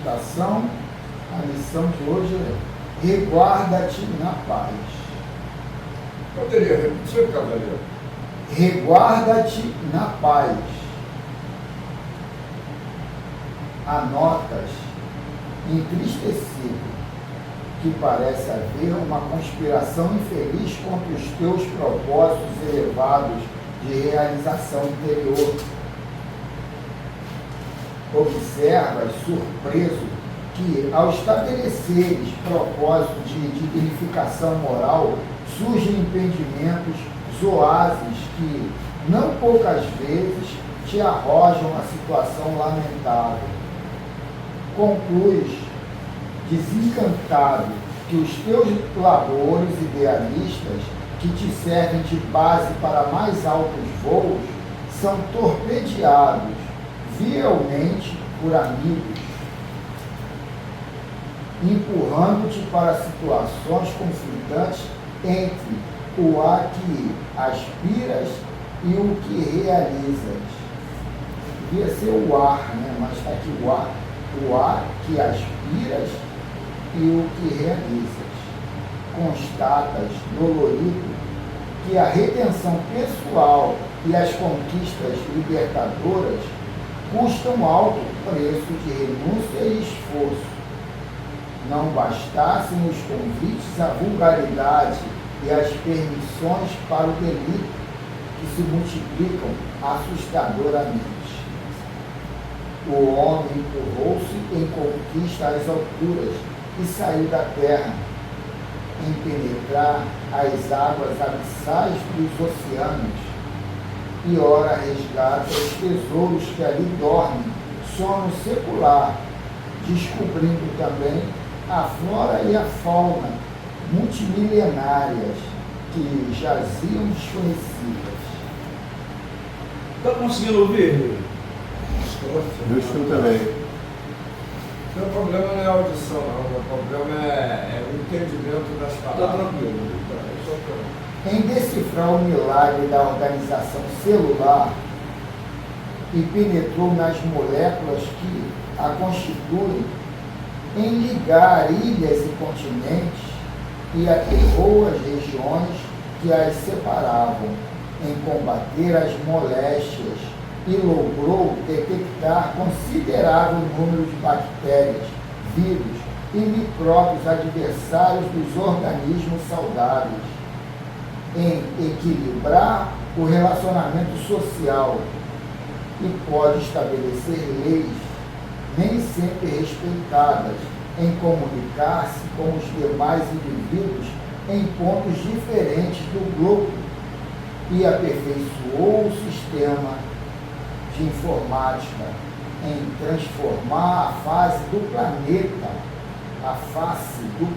meditação, a lição de hoje é: reguarda-te na paz. Poderia repetir, cavaleiro? Reguarda-te na paz. Anotas, entristecido, que parece haver uma conspiração infeliz contra os teus propósitos elevados de realização interior. Observas, surpreso, que ao estabeleceres propósito de dignificação moral, surgem impedimentos, oásis que, não poucas vezes, te arrojam a situação lamentável. Concluis, desencantado, que os teus labores idealistas, que te servem de base para mais altos voos, são torpedeados vielmente por amigos, empurrando-te para situações conflitantes entre o a que aspiras e o que realizas. Devia ser o ar, né? Mas está aqui o a que aspiras e o que realizas. Constatas, dolorido, que a redenção pessoal e as conquistas libertadoras custam alto preço de renúncia e esforço. Não bastassem os convites à vulgaridade e as permissões para o delito, que se multiplicam assustadoramente. O homem empurrou-se em conquista às alturas e saiu da terra, em penetrar as águas abissais dos oceanos, e ora resgata os tesouros que ali dormem, sono secular, descobrindo também a flora e a fauna multimilenárias que jaziam desconhecidas. Está conseguindo ouvir? Eu estou também. Meu problema não é a audição, não. Meu problema é o entendimento das Está palavras. tranquilo. Em decifrar o milagre da organização celular e penetrou nas moléculas que a constituem, em ligar ilhas e continentes, e aterrou as regiões que as separavam, em combater as moléstias, e logrou detectar considerável número de bactérias, vírus e micróbios adversários dos organismos saudáveis, em equilibrar o relacionamento social, e pode estabelecer leis, nem sempre respeitadas, em comunicar-se com os demais indivíduos em pontos diferentes do globo, e aperfeiçoou o sistema de informática em transformar a face do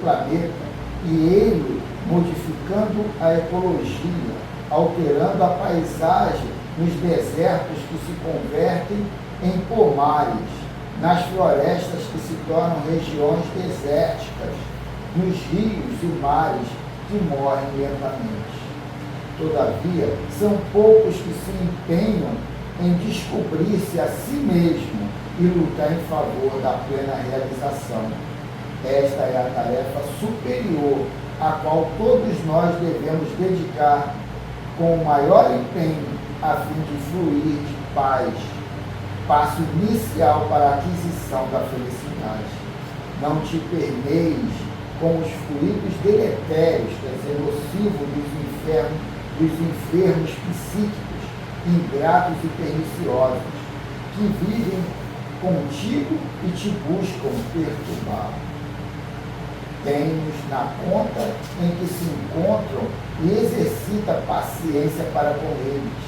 planeta, e ele modificando a ecologia, alterando a paisagem nos desertos que se convertem em pomares, nas florestas que se tornam regiões desérticas, nos rios e mares que morrem lentamente. Todavia, são poucos que se empenham em descobrir-se a si mesmo e lutar em favor da plena realização. Esta é a tarefa superior a qual todos nós devemos dedicar com o maior empenho a fim de fluir de paz, passo inicial para a aquisição da felicidade. Não te permeis com os fluidos deletérios, quer dizer, nocivos dos enfermos psíquicos, ingratos e perniciosos, que vivem contigo e te buscam perturbar. Tem-nos na conta em que se encontram e exercita paciência para com eles.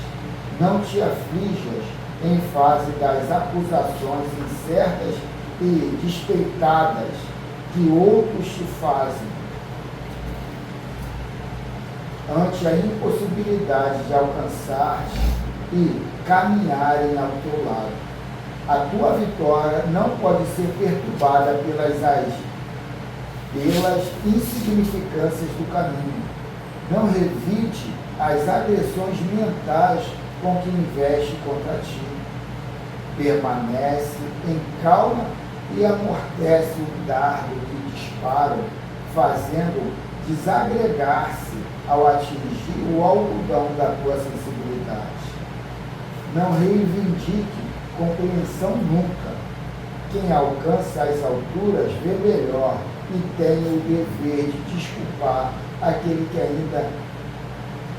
Não te aflijas em face das acusações incertas e despeitadas que outros te fazem, ante a impossibilidade de alcançar-te e caminharem ao teu lado. A tua vitória não pode ser perturbada pelas insignificâncias do caminho. Não revide as agressões mentais com que investe contra ti. Permanece em calma e amortece o dardo que disparam, fazendo desagregar-se ao atingir o algodão da tua sensibilidade. Não reivindique compreensão nunca. Quem alcança as alturas vê melhor e tem o dever de desculpar aquele que ainda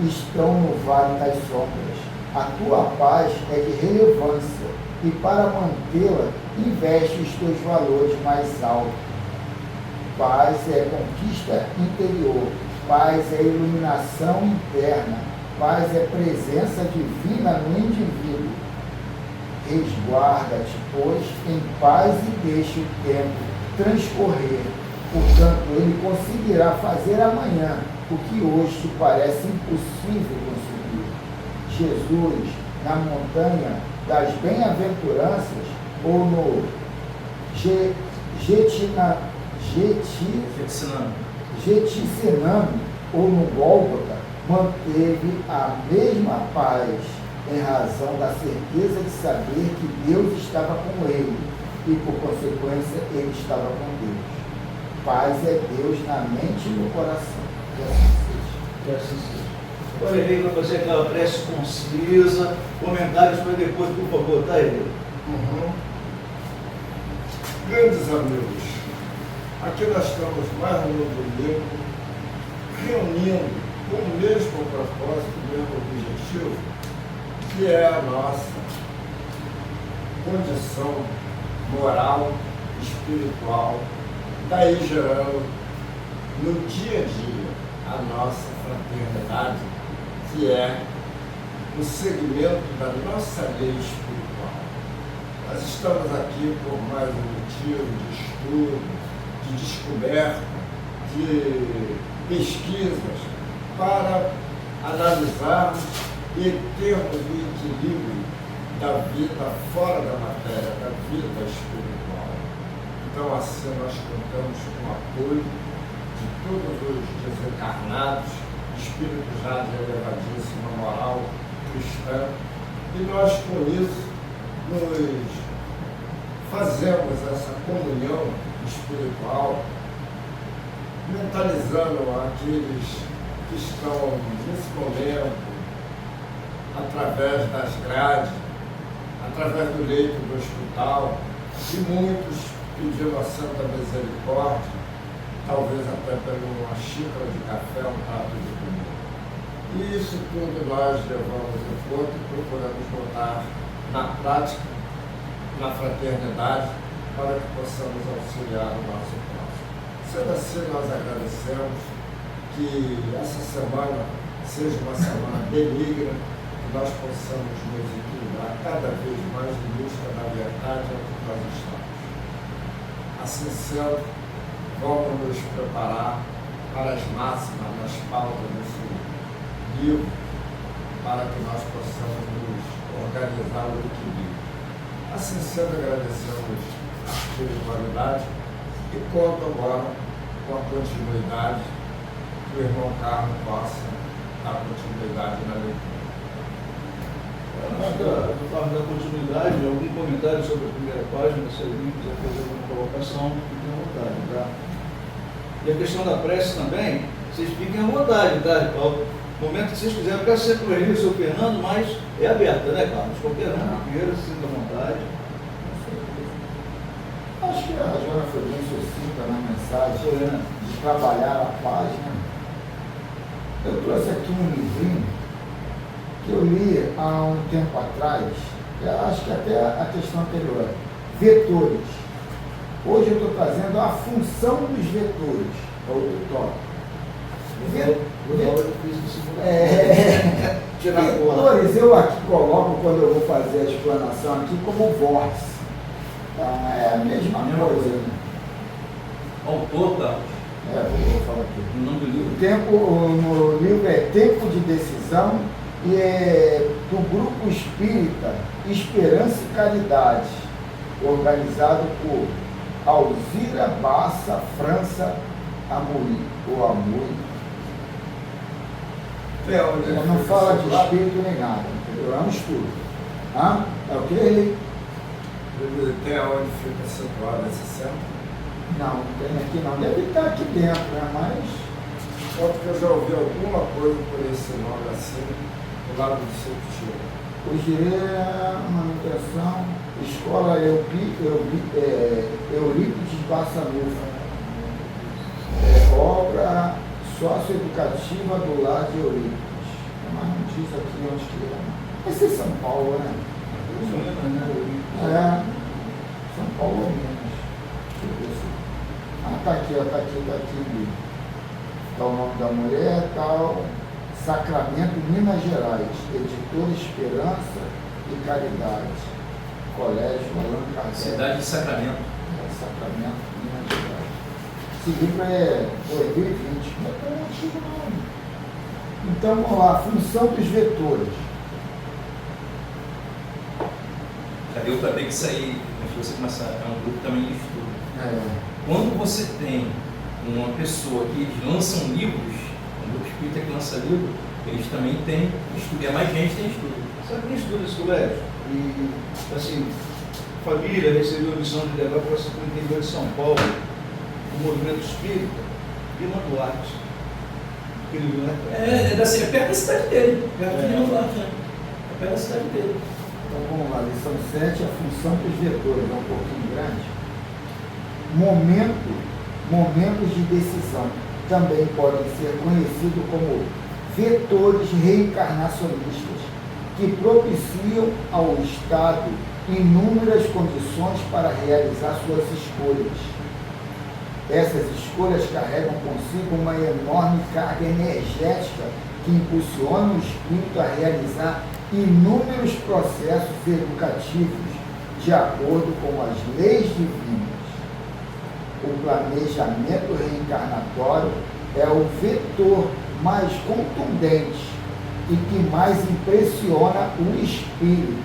estão no vale das sombras. A tua paz é de relevância e para mantê-la investe os teus valores mais altos. Paz é conquista interior, paz é iluminação interna, paz é presença divina no indivíduo. Resguarda-te, pois, em paz e deixa o tempo transcorrer. Portanto, ele conseguirá fazer amanhã o que hoje te parece impossível conseguir. Jesus, na montanha das bem-aventuranças, ou no Getsemane, ou no Gólgota, manteve a mesma paz, em razão da certeza de saber que Deus estava com ele e, por consequência, ele estava com Deus. Paz é Deus na mente e no coração. Que assim seja. Que assim seja. Agora, Henrique, vai fazer aquela prece concisa, comentários para depois, por favor, tá, Henrique? Grandes amigos, aqui nós estamos mais um domingo, reunindo com o mesmo propósito, o mesmo objetivo, que é a nossa condição moral, espiritual, daí gerando no dia a dia a nossa fraternidade, que é o segmento da nossa lei espiritual. Nós estamos aqui por mais um motivo de estudo, de descoberta, de pesquisas, para analisarmos e termos o equilíbrio da vida fora da matéria, da vida espiritual. Então, assim, nós contamos com o apoio de todos os desencarnados, espíritos já de elevadíssima moral cristã, e nós, com isso, nos fazemos essa comunhão espiritual, mentalizando aqueles que estão, nesse momento, através das grades, através do leito do hospital, e muitos pedindo a Santa Misericórdia, talvez até pegando uma xícara de café, um prato de comida. E isso tudo nós levamos em conta e procuramos botar na prática, na fraternidade, para que possamos auxiliar o nosso próximo. Sendo assim, nós agradecemos que essa semana seja uma semana benigna, que nós possamos nos equilibrar cada vez mais em busca da verdade onde nós estamos. Assim sendo, vamos nos preparar para as máximas, nas pautas desse livro, para que nós possamos nos organizar o equilíbrio. Assim sendo, agradecemos a espiritualidade e conto agora com a continuidade, que o irmão Carlos possa dar continuidade na leitura. Antes da continuidade, algum comentário sobre a primeira página, se alguém quiser fazer alguma colocação, fiquem à vontade, tá? E a questão da prece também, vocês fiquem à vontade, tá? No momento que vocês quiserem, eu quero ser com ele, o seu Fernando, mas é aberta, né, Carlos? Qualquer um que queira, se sinta à vontade. Acho que a Joana foi bem sucinta na mensagem Foi, né? de trabalhar a página. Eu trouxe aqui um livrinho que eu li há um tempo atrás, acho que até a questão anterior, vetores. Hoje eu estou trazendo a função dos vetores, é outro tópico. Vetores eu aqui coloco, quando eu vou fazer a explanação aqui, como vórtice. Então é a mesma coisa. Né? Autor, Carlos? Vou falar aqui. O nome do livro? No livro é Tempo de Decisão, e é do Grupo Espírita Esperança e Caridade, organizado por Alzira Bassa França Amorim, ou Amorim. Não fala de espírito nem nada, entendeu? É um estudo. É o que ele? Tem onde fica situada essa centro? Não, tem aqui não. Deve estar aqui dentro, né? Mas Só porque eu já ouvi alguma coisa por esse nome assim, do lado do seu tio. o Girê, manutenção, Escola Eurípides Bassanufa. Obra socioeducativa do lar de Eurípides. Mas não diz aqui onde que é. Esse é São Paulo, né? É. São Paulo ou Minas. Deixa eu ver se... Ah, tá aqui, ó, tá aqui. Tá o nome da mulher, tal. Sacramento, Minas Gerais. Editora Esperança e Caridade. Colégio Allan Kardec. Cidade de Sacramento. Sacramento, Minas Gerais. Esse livro é 2020, não é tão antigo não. Então vamos lá, função dos vetores. Já deu para ver que isso aí, você começa, é um grupo também de estudo. É. Quando você tem uma pessoa que eles lançam livros, um grupo espírita que lança livro, eles também têm estudo, e a mais gente tem estudo. Sabe quem estuda esse colégio? E, assim, a família recebeu a missão de levar para o interior de São Paulo o movimento espírita e uma Duarte. Assim, é perto da cidade dele, perto de Rio Duarte, né? É perto da cidade dele. Então vamos lá, lição 7, a função dos vetores, é um pouquinho grande. Momentos de decisão também podem ser conhecidos como vetores reencarnacionistas, que propiciam ao Estado inúmeras condições para realizar suas escolhas. Essas escolhas carregam consigo uma enorme carga energética que impulsiona o espírito a realizar inúmeros processos educativos de acordo com as leis divinas. O planejamento reencarnatório é o vetor mais contundente e que mais impressiona o espírito.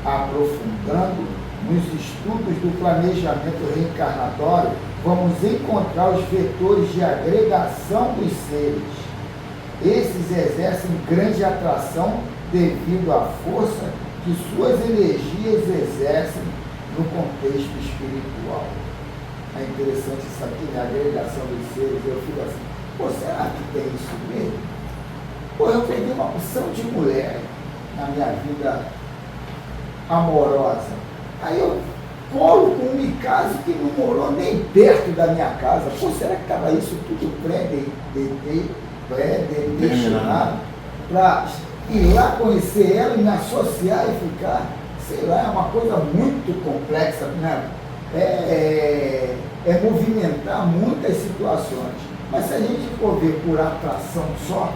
Aprofundando nos estudos do planejamento reencarnatório, vamos encontrar os vetores de agregação dos seres. Esses exercem grande atração devido à força que suas energias exercem no contexto espiritual. É interessante isso aqui, né? A agregação dos seres. Eu fico assim, pô, será que tem isso mesmo? Pô, eu peguei uma opção de mulher na minha vida amorosa. Aí eu colo com um Mikasa que não morou nem perto da minha casa. Pô, será que estava isso tudo predestinado para ir lá conhecer ela e me associar e ficar, sei lá, é uma coisa muito complexa, né? É movimentar muitas situações. Mas se a gente for ver por atração só,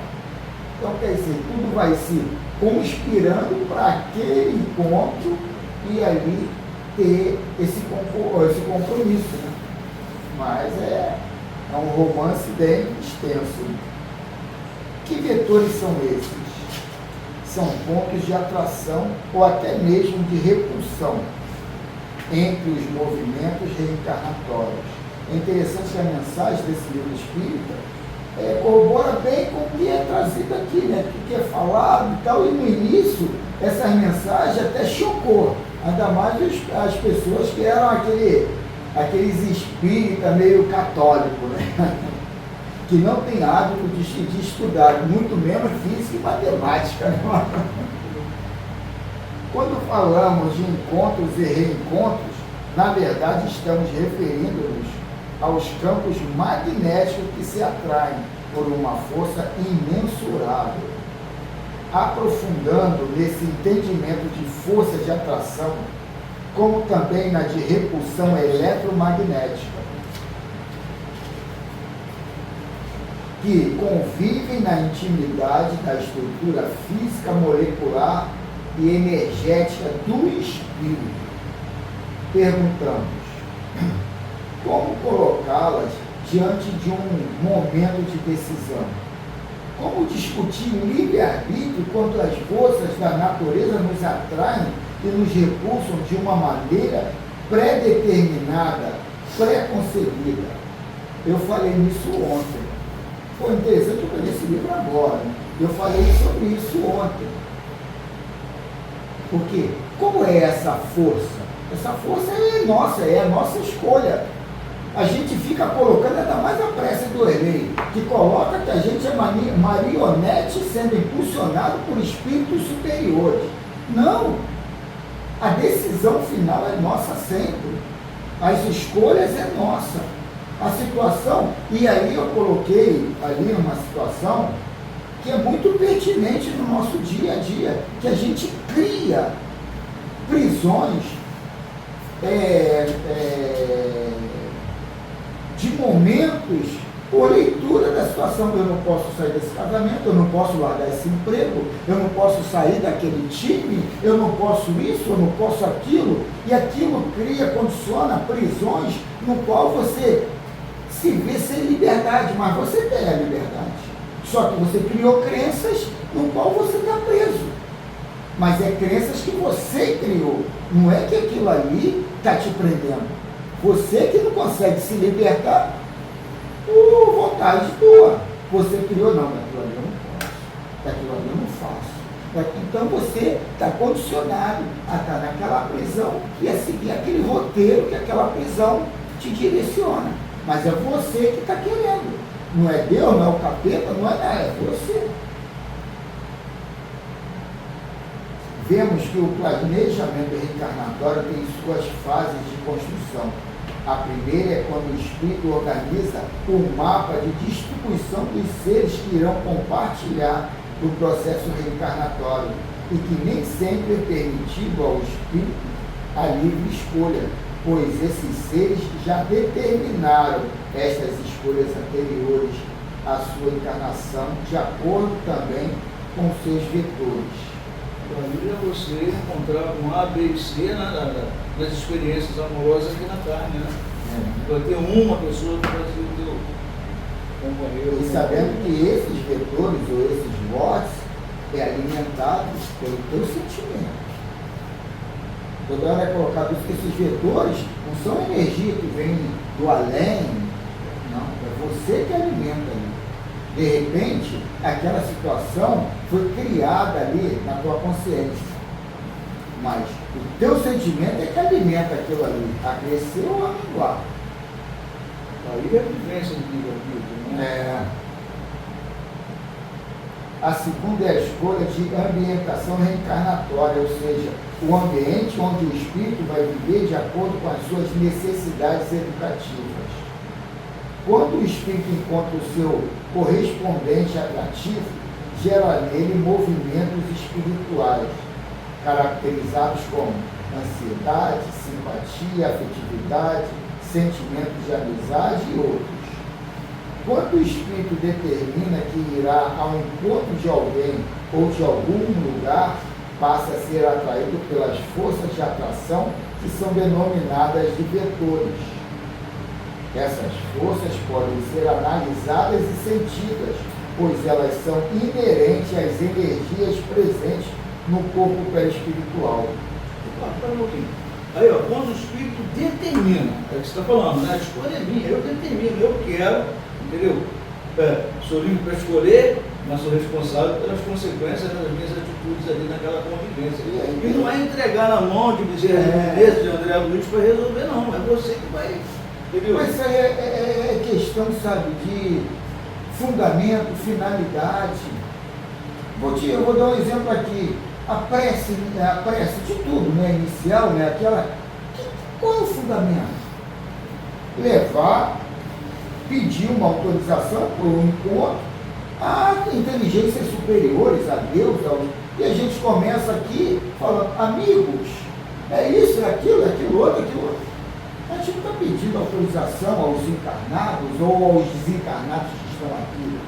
então quer dizer, tudo vai se conspirando para aquele encontro e ali ter esse compromisso, né? Mas é um romance bem extenso. Que vetores são esses? São pontos de atração ou até mesmo de repulsão entre os movimentos reencarnatórios. É interessante que a mensagem desse livro espírita corrobora bem com o que é trazido aqui, né? O que é falado e tal. E no início, essas mensagens até chocou, ainda mais as pessoas que eram aqueles espíritas meio católicos, né? Que não tem hábito de estudar, muito menos física e matemática. Né? Quando falamos de encontros e reencontros, na verdade estamos referindo-nos aos campos magnéticos que se atraem por uma força imensurável. Aprofundando nesse entendimento de força de atração, como também na de repulsão eletromagnética, que convivem na intimidade da estrutura física, molecular e energética do espírito. Perguntamos, como colocá-las diante de um momento de decisão? Como discutir o livre-arbítrio quando as forças da natureza nos atraem e nos repulsam de uma maneira pré-determinada, pré-concebida? Eu falei nisso ontem. Foi interessante eu peguei esse livro agora. Né? Eu falei sobre isso ontem. Porque, como é essa força Essa força é a nossa escolha. A gente fica colocando, ainda mais a prece do Orley, que coloca que a gente é marionete sendo impulsionado por espíritos superiores. Não! A decisão final é nossa sempre. As escolhas é nossa. A situação, e aí eu coloquei ali uma situação que é muito pertinente no nosso dia a dia, que a gente cria prisões de momentos por leitura da situação. Eu não posso sair desse casamento, eu não posso largar esse emprego, eu não posso sair daquele time, eu não posso isso, eu não posso aquilo, e aquilo cria, condiciona prisões no qual você se vê sem liberdade, mas você tem a liberdade. Só que você criou crenças no qual você está preso. Mas é crenças que você criou, não é que aquilo ali está te prendendo. Você que não consegue se libertar por vontade tua. Você criou, não, daquilo ali eu não posso, daquilo ali eu não faço. Então você está condicionado a estar naquela prisão e a seguir aquele roteiro que aquela prisão te direciona. Mas é você que está querendo. Não é Deus, não é o capeta, não é nada, é você. Vemos que o planejamento reencarnatório tem suas fases de construção. A primeira é quando o espírito organiza o mapa de distribuição dos seres que irão compartilhar o processo reencarnatório e que nem sempre é permitido ao espírito a livre escolha, pois esses seres já determinaram estas escolhas anteriores à sua encarnação, de acordo também com seus vetores. A Bíblia é você encontrar um A, B e C nas experiências amorosas aqui na carne, né? Vai ter uma pessoa que vai ser o teu companheiro. E sabendo que esses vetores ou esses votos é alimentado pelo teu sentimento. Toda hora é colocado isso, que esses vetores não são energia que vem do além, não, é você que alimenta ali. De repente, aquela situação foi criada ali na tua consciência. Mas o teu sentimento é que alimenta aquilo ali, a crescer ou a minguar. Aí é a vivência do livre-arbítrio, né? A segunda é a escolha de ambientação reencarnatória, ou seja, o ambiente onde o espírito vai viver de acordo com as suas necessidades educativas. Quando o espírito encontra o seu correspondente atrativo, gera nele movimentos espirituais, caracterizados como ansiedade, simpatia, afetividade, sentimentos de amizade e outros. Quando o espírito determina que irá ao encontro de alguém ou de algum lugar, passa a ser atraído pelas forças de atração que são denominadas de vetores. Essas forças podem ser analisadas e sentidas, pois elas são inerentes às energias presentes no corpo perispiritual. Espera um pouquinho. Aí, ó, quando o espírito determina, é o que você está falando, né? A escolha é minha, eu determino, eu quero, entendeu? Sou livre para escolher, mas sou responsável pelas consequências das minhas atitudes ali naquela convivência. E não é entregar na mão de Bezerra de Menezes, de André Luiz para resolver, não. É você que vai. Entendeu? Mas isso aí é questão, sabe, de fundamento, finalidade. Eu vou dar um exemplo aqui. A prece de tudo, né? Inicial, né? Qual é o fundamento? Levar, pedir uma autorização para um encontro a inteligências superiores, a Deus, e a gente começa aqui falando, amigos, é isso, é aquilo outro. A gente não está pedindo autorização aos encarnados ou aos desencarnados que estão aqui.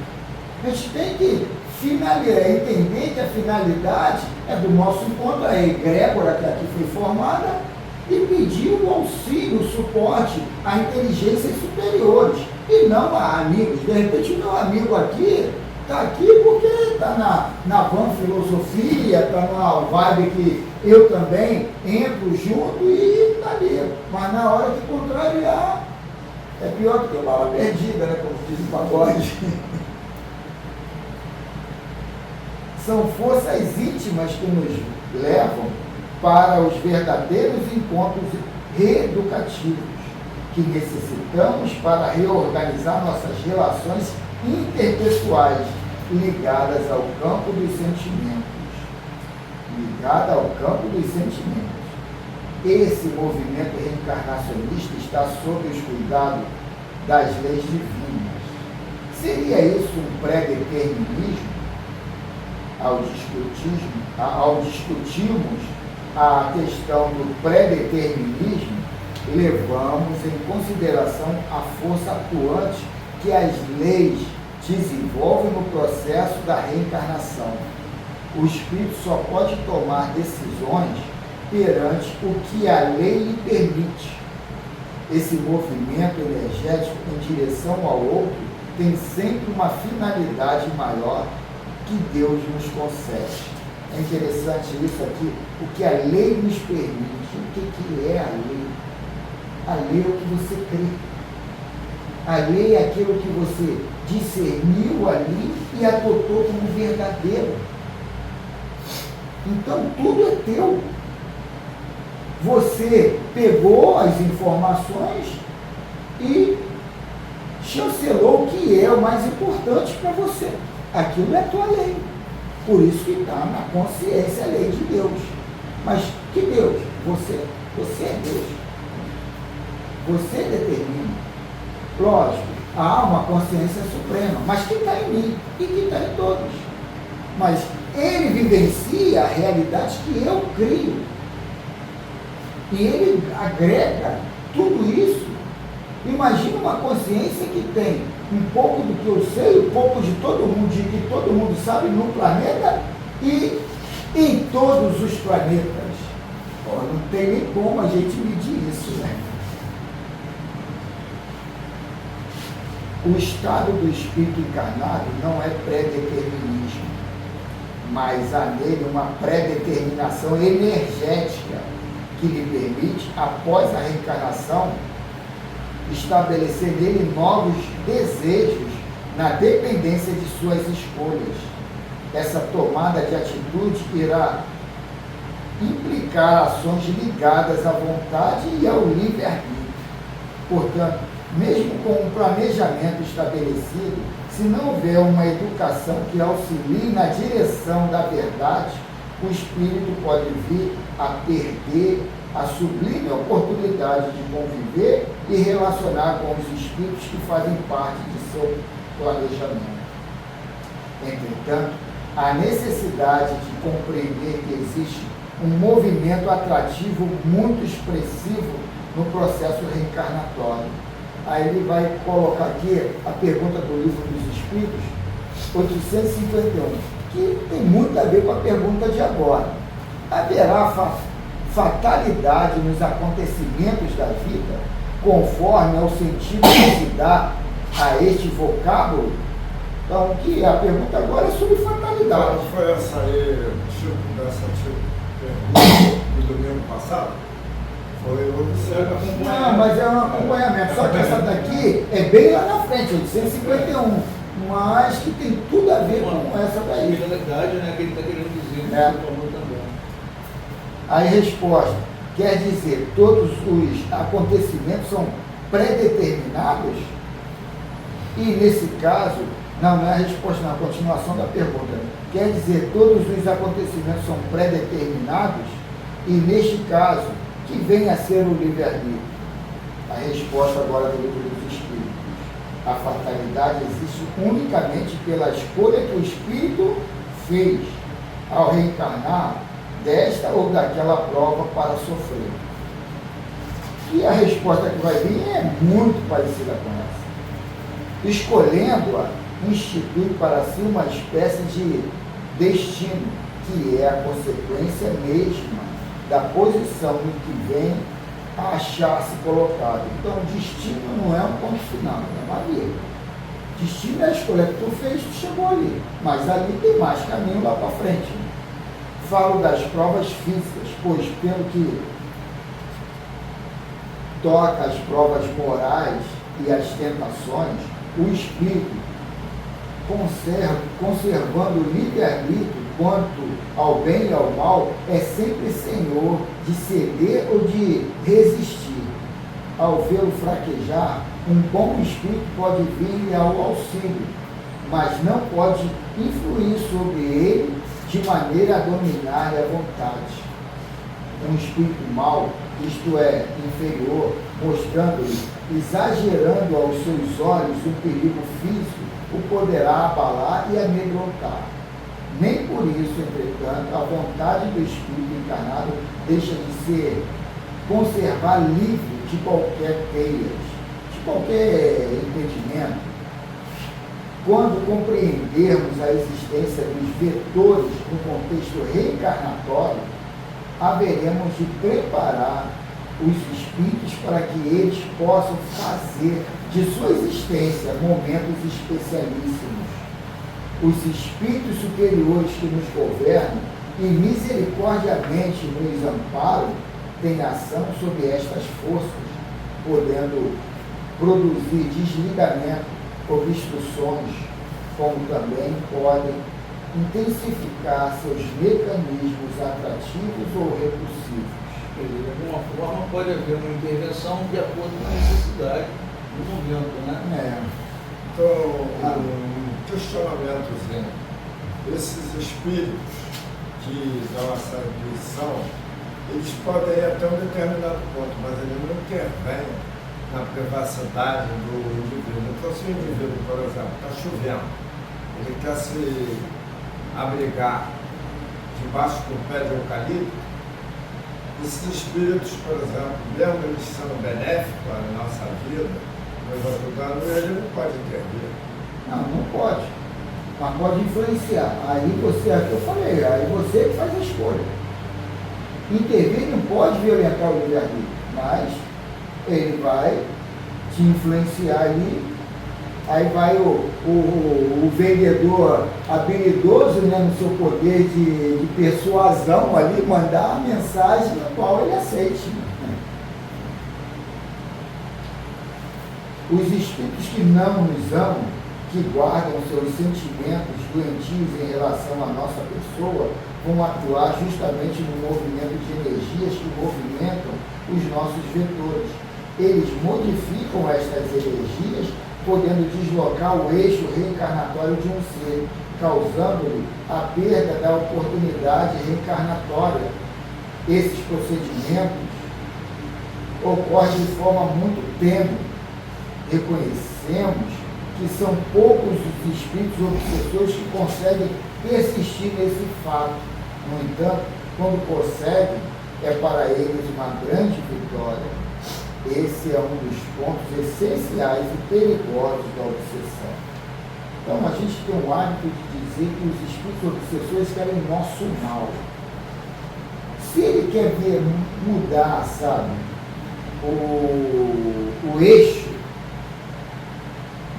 A gente tem que entender que a finalidade é do nosso encontro, a egrégora que aqui foi formada, e pedir o auxílio, o suporte a inteligências superiores, e não a amigos. De repente o meu amigo aqui está aqui porque está na van filosofia, está numa vibe que eu também entro junto e está ali. Mas na hora de contrariar, é pior do que bala perdida, né? Como diz o pagode. São forças íntimas que nos levam para os verdadeiros encontros reeducativos que necessitamos para reorganizar nossas relações interpessoais ligadas ao campo dos sentimentos. Ligada ao campo dos sentimentos. Esse movimento reencarnacionista está sob os cuidados das leis divinas. Seria isso um pré-determinismo? Ao discutirmos a questão do pré-determinismo, levamos em consideração a força atuante que as leis desenvolvem no processo da reencarnação. O espírito só pode tomar decisões perante o que a lei lhe permite. Esse movimento energético em direção ao outro tem sempre uma finalidade maior que Deus nos concede. É interessante isso aqui, o que a lei nos permite. O que é a lei? A lei é o que você crê. A lei é aquilo que você discerniu ali e adotou como verdadeiro. Então tudo é teu. Você pegou as informações e chancelou o que é o mais importante para você. Aquilo é a tua lei. Por isso que está na consciência a lei de Deus. Mas que Deus? Você é Deus. Você determina. Lógico, há uma consciência suprema, mas que está em mim e que está em todos. Mas ele vivencia a realidade que eu crio. E ele agrega tudo isso. Imagina uma consciência que tem um pouco do que eu sei, um pouco de todo mundo, de que todo mundo sabe no planeta e em todos os planetas. Pô, não tem nem como a gente medir isso, né? O estado do espírito encarnado não é pré-determinismo, mas há nele uma pré-determinação energética que lhe permite, após a reencarnação, estabelecer nele novos desejos na dependência de suas escolhas. Essa tomada de atitude irá implicar ações ligadas à vontade e ao livre-arbítrio. Portanto, mesmo com um planejamento estabelecido, se não houver uma educação que auxilie na direção da verdade, o espírito pode vir a perder a sublime oportunidade de conviver e relacionar com os espíritos que fazem parte de seu planejamento. Entretanto, a necessidade de compreender que existe um movimento atrativo muito expressivo no processo reencarnatório. Aí ele vai colocar aqui a pergunta do Livro dos Espíritos, 851, que tem muito a ver com a pergunta de agora. Haverá fatalidade nos acontecimentos da vida, conforme ao sentido que se dá a este vocábulo? Então, que a pergunta agora é sobre fatalidade. Não foi essa aí, dessa pergunta do domingo passado? Foi o Não, mas é um acompanhamento. Só que essa daqui é bem lá na frente, 851. Mas que tem tudo a ver com essa daí. A realidade, né, que ele está querendo dizer, que É. você falou também. Aí resposta, quer dizer, todos os acontecimentos são pré-determinados? E nesse caso, não é a resposta, não, a continuação da pergunta. Quer dizer, todos os acontecimentos são pré-determinados? E neste caso, que vem a ser o livre-arbítrio? A resposta agora do Livro dos Espíritos. A fatalidade existe unicamente pela escolha que o Espírito fez ao reencarnar desta ou daquela prova para sofrer. E a resposta que vai vir é muito parecida com essa. Escolhendo-a, institui para si uma espécie de destino, que é a consequência mesma da posição em que vem a achar-se colocado. Então, destino não é um ponto final, é uma via. Destino é a escolha que tu fez, tu chegou ali. Mas ali tem mais caminho lá para frente. Falo das provas físicas, pois pelo que toca as provas morais e as tentações, o espírito, conservando o livre-arbítrio, quanto ao bem e ao mal, é sempre senhor de ceder ou de resistir. Ao vê-lo fraquejar, um bom espírito pode vir-lhe ao auxílio, mas não pode influir sobre ele de maneira a dominar-lhe a vontade. Um espírito mau, isto é, inferior, mostrando-lhe, exagerando aos seus olhos o perigo físico, o poderá abalar e amedrontar. Nem por isso, entretanto, a vontade do espírito encarnado deixa de ser conservar livre de qualquer teias, de qualquer impedimento. Quando compreendermos a existência dos vetores no contexto reencarnatório, haveremos de preparar os espíritos para que eles possam fazer de sua existência momentos especialíssimos. Os espíritos superiores que nos governam e misericordiamente nos amparam têm ação sobre estas forças, podendo produzir desligamento, obstruções, como também podem intensificar seus mecanismos atrativos ou repulsivos. De alguma forma pode haver uma intervenção de acordo com a necessidade do momento, né? Então, um questionamentozinho. Esses espíritos que dão essa intuição, eles podem ir até um determinado ponto, mas eles não intervêm na privacidade do indivíduo. Então, se o indivíduo, por exemplo, está chovendo, ele quer se abrigar debaixo do pé de eucalipto, esses espíritos, por exemplo, mesmo eles sendo benéficos à nossa vida, nos ajudando, ele não pode intervir. Não pode. Mas pode influenciar. Aí você, é o que eu falei, aí você que faz a escolha. Intervir não pode violentar o livre-arbítrio, mas ele vai te influenciar ali. Aí vai o vendedor habilidoso, né, no seu poder de persuasão ali, mandar a mensagem na qual ele aceite. Os espíritos que não nos amam, que guardam seus sentimentos doentios em relação à nossa pessoa, vão atuar justamente no movimento de energias que movimentam os nossos vetores. Eles modificam estas energias, podendo deslocar o eixo reencarnatório de um ser, causando-lhe a perda da oportunidade reencarnatória. Esses procedimentos ocorrem de forma muito tênue. Reconhecemos que são poucos os espíritos obsessores que conseguem persistir nesse fato. No entanto, quando conseguem, é para eles uma grande vitória. Esse é um dos pontos essenciais e perigosos da obsessão. Então, a gente tem o hábito de dizer que os espíritos obsessores querem o nosso mal. Se ele quer ver mudar, sabe, o eixo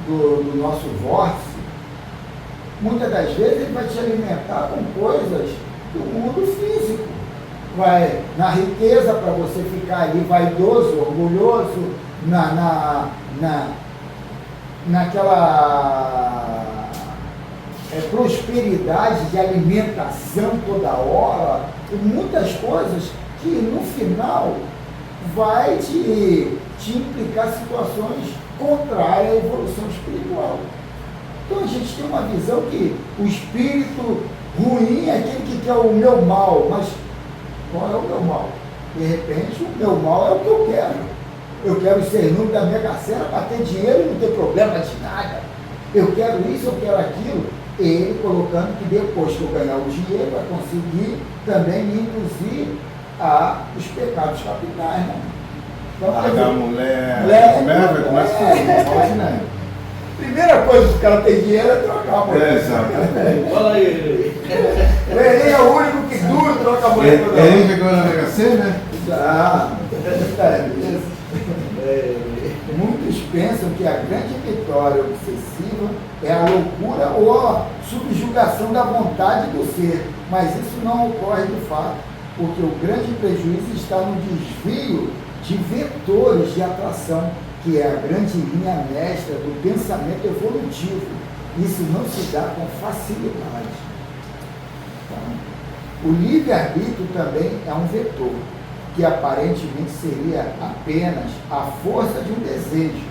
do nosso vórtice, muitas das vezes ele vai te alimentar com coisas do mundo físico. Vai na riqueza para você ficar ali vaidoso, orgulhoso, naquela prosperidade de alimentação toda hora, e muitas coisas que no final vai te implicar situações contrárias à evolução espiritual. Então a gente tem uma visão que o espírito ruim é aquele que quer o meu mal, mas qual é o meu mal? De repente, o meu mal é o que eu quero. Eu quero ser número da Mega Sena, bater dinheiro e não ter problema de nada. Eu quero isso, eu quero aquilo. Ele colocando que depois que eu ganhar o dinheiro, vai conseguir também me induzir a os pecados capitais, né? Então, pegar a mulher, começa a primeira coisa que o cara tem dinheiro é trocar a mulher. Exatamente. Fala aí. Ele é o único que dura troca a mulher toda hora. Ele que agora na Mega Sena? Muitos pensam que a grande vitória obsessiva é a loucura ou a subjugação da vontade do ser, mas isso não ocorre de fato, porque o grande prejuízo está no desvio de vetores de atração, que é a grande linha mestra do pensamento evolutivo. Isso não se dá com facilidade. Então, o livre-arbítrio também é um vetor, que aparentemente seria apenas a força de um desejo,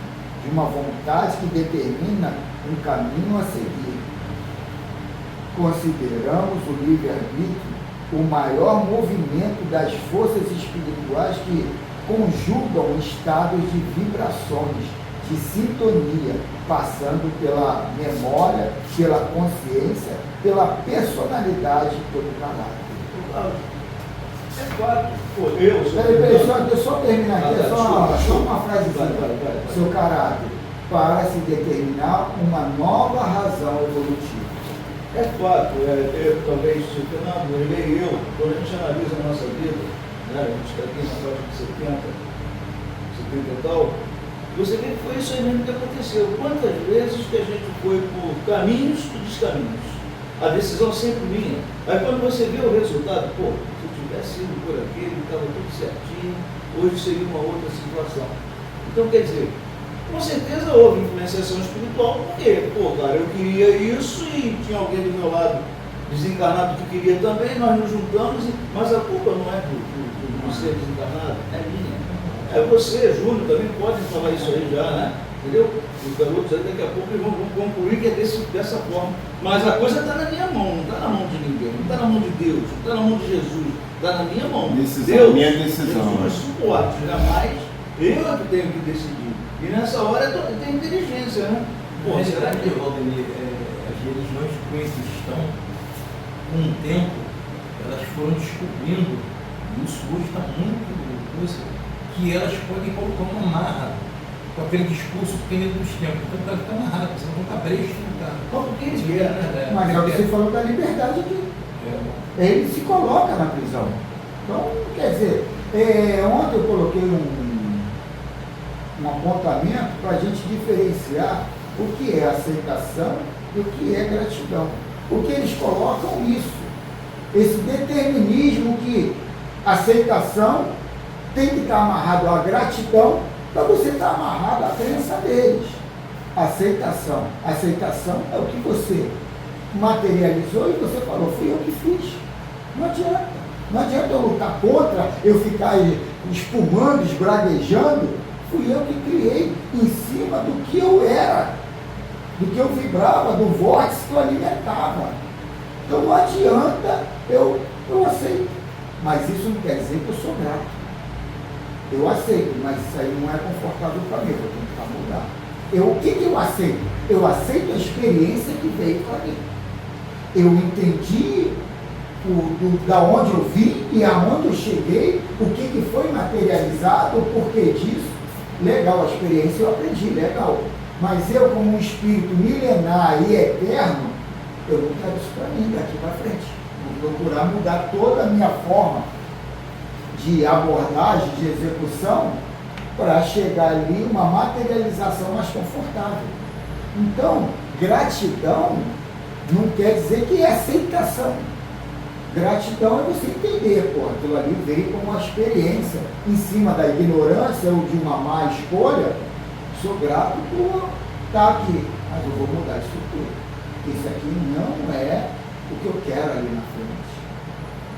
de uma vontade que determina um caminho a seguir. Consideramos o livre-arbítrio o maior movimento das forças espirituais que conjugam estados de vibrações, de sintonia, passando pela memória, pela consciência, pela personalidade e pelo caráter. É claro. Pô, eu Peraí, só terminar aqui, só uma frasezinha. Vai. Seu caráter, para se determinar uma nova razão evolutiva. É fato, talvez, Fernando, eu, quando a gente analisa a nossa vida, né, a gente está aqui na faixa de 70 e tal, você vê que foi isso aí mesmo que aconteceu. Quantas vezes que a gente foi por caminhos e descaminhos? A decisão sempre vinha. Aí quando você vê o resultado, pô, se eu tivesse ido por aquele, estava tudo certinho, hoje seria uma outra situação. Então, quer dizer, com certeza houve influenciação espiritual, porque, pô, cara, eu queria isso e tinha alguém do meu lado desencarnado que queria também, nós nos juntamos, mas a culpa não é do ser desencarnado, é minha. É você, Júnior, também pode falar isso aí já, né? Entendeu? Os garotos aí daqui a pouco vão concluir que é dessa forma. Mas a coisa está na minha mão, não está na mão de ninguém, não está na mão de Deus, não está na mão de Jesus, está na minha mão. Decisão, Deus, minha decisão. Jesus suporte, jamais eu é que tenho que decidir. E nessa hora tem inteligência, né? Pô, Mas será que Valdemir, as religiões que cristão, com o tempo, elas foram descobrindo, e isso hoje está muito coisa, que elas podem colocar uma marra com aquele discurso que tem dos tempos. Então está ficando amarrado, você não está brecho, não está. porque eles querem, né? Mas você falou da liberdade aqui. Ele se coloca na prisão. Então, quer dizer, ontem eu coloquei um apontamento para a gente diferenciar o que é aceitação e o que é gratidão. Porque eles colocam isso, esse determinismo que aceitação tem que estar amarrado à gratidão para você estar amarrado à crença deles. Aceitação é o que você materializou e você falou, fui eu que fiz. Não adianta. Não adianta eu lutar contra, eu ficar espumando, esbraguejando. Fui eu que criei em cima do que eu era, do que eu vibrava, do vórtice que eu alimentava. Então não adianta, eu aceito. Mas isso não quer dizer que eu sou grato. Eu aceito, mas isso aí não é confortável para mim, eu vou tentar mudar. O que eu aceito? Eu aceito a experiência que veio para mim. Eu entendi da onde eu vim e aonde eu cheguei, o que foi materializado, o porquê disso. Legal, a experiência eu aprendi, legal. Mas eu, como um espírito milenar e eterno, eu não quero isso para mim daqui para frente. Vou procurar mudar toda a minha forma de abordagem, de execução, para chegar ali uma materialização mais confortável. Então, gratidão não quer dizer que é aceitação. Gratidão é você entender, pô, aquilo ali veio como uma experiência em cima da ignorância ou de uma má escolha. Sou grato por estar aqui, mas eu vou mudar isso tudo. Isso aqui não é o que eu quero ali na frente.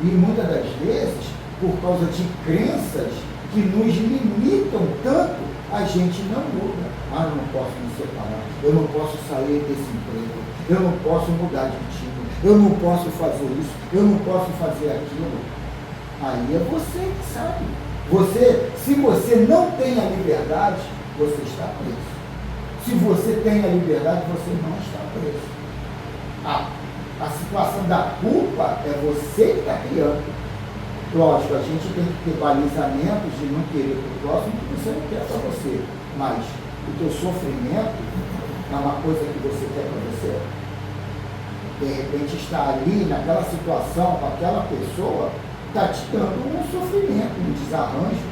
E muitas das vezes, por causa de crenças que nos limitam tanto, a gente não muda. Ah, eu não posso me separar, eu não posso sair desse emprego, eu não posso mudar de time, eu não posso fazer isso, eu não posso fazer aquilo. Aí é você que sabe. Se você não tem a liberdade, você está preso. Se você tem a liberdade, você não está preso. A situação da culpa é você que está criando. Lógico, a gente tem que ter balizamentos de não querer para o próximo que você não quer para você. Mas o teu sofrimento é uma coisa que você quer para você. De repente estar ali naquela situação com aquela pessoa está te dando um sofrimento, um desarranjo.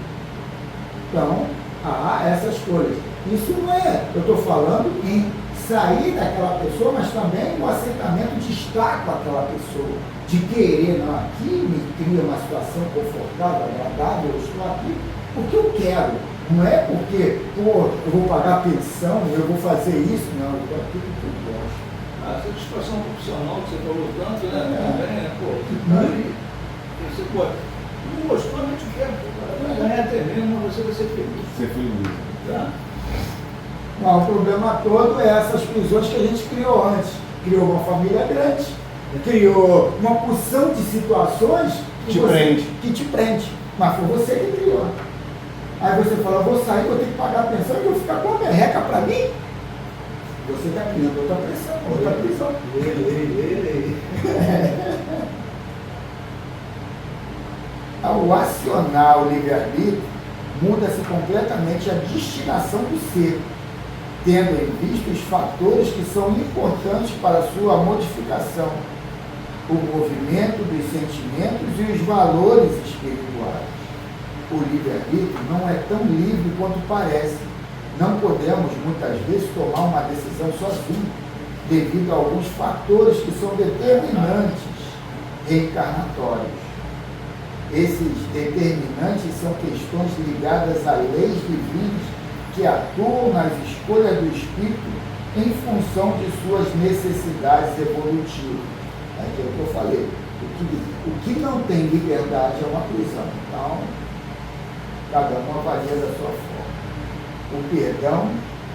Então, há essas coisas. Isso não é, eu estou falando em sair daquela pessoa, mas também o aceitamento de estar com aquela pessoa, de querer, não, aqui me cria uma situação confortável, agradável, eu estou aqui porque eu quero. Não é porque, pô, eu vou pagar pensão, eu vou fazer isso, não, eu estou aqui porque eu gosto. A satisfação profissional que você falou tanto, né? Também, né? Pô, você tá ali, você pode. Não gostou, não te quer, pô. Vai ganhar até mesmo, mas você vai ser feliz. Ser feliz. Tá? Não, o problema todo é essas prisões que a gente criou antes. Criou uma família grande, criou uma porção de situações que te prende. Mas foi você que criou. Aí você fala, vou sair, vou ter que pagar a pensão e vou ficar com a merreca para mim? Você está criando outra pressão, outra prisão. Ao acionar o livre-arbítrio, muda-se completamente a destinação do ser, tendo em vista os fatores que são importantes para a sua modificação, o movimento dos sentimentos e os valores espirituais. O livre-arbítrio não é tão livre quanto parece. Não podemos, muitas vezes, tomar uma decisão sozinhos, devido a alguns fatores que são determinantes reencarnatórios. Esses determinantes são questões ligadas a leis divinas que atuam nas escolhas do espírito em função de suas necessidades evolutivas. É aquilo que eu falei. O que não tem liberdade é uma prisão. Então, cada um avalia da sua forma. O perdão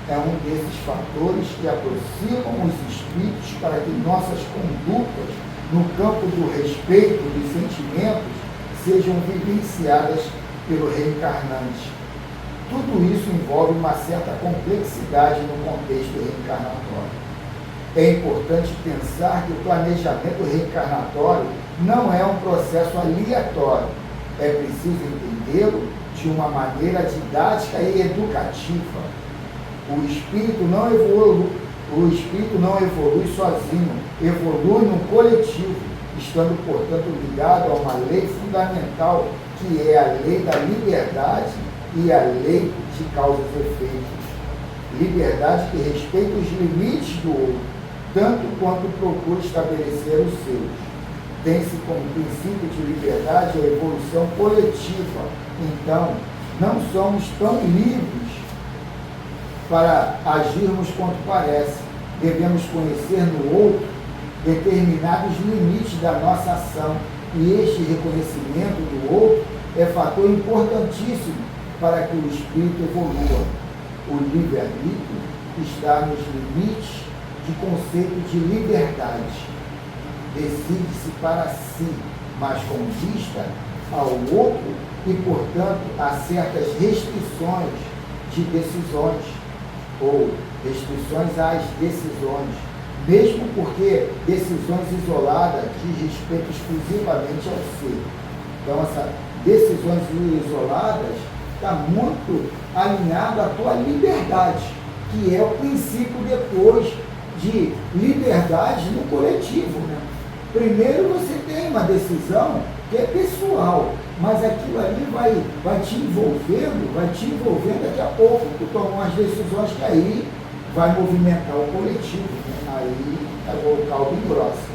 é um desses fatores que aproximam os espíritos para que nossas condutas no campo do respeito dos sentimentos sejam vivenciadas pelo reencarnante. Tudo isso envolve uma certa complexidade no contexto reencarnatório. É importante pensar que o planejamento reencarnatório não é um processo aleatório. É preciso entendê-lo de uma maneira didática e educativa. O espírito não evolui sozinho, evolui no coletivo, estando, portanto, ligado a uma lei fundamental, que é a lei da liberdade e a lei de causas e efeitos. Liberdade que respeita os limites do outro, tanto quanto procura estabelecer os seus. Tem-se como princípio de liberdade a evolução coletiva. Então, não somos tão livres para agirmos quanto parece. Devemos conhecer no outro determinados limites da nossa ação, e este reconhecimento do outro é fator importantíssimo para que o espírito evolua. O livre-arbítrio está nos limites de conceito de liberdade. Decide-se para si, mas com vista ao outro e, portanto, a certas restrições de decisões, ou restrições às decisões, mesmo porque decisões isoladas diz respeito exclusivamente ao ser. Então, essas decisões isoladas está muito alinhado à tua liberdade, que é o princípio depois de liberdade no coletivo, né? Primeiro você tem uma decisão que é pessoal, mas aquilo ali vai te envolvendo, daqui a pouco tu toma umas decisões que aí vai movimentar o coletivo, né? Aí o caldo engrossa.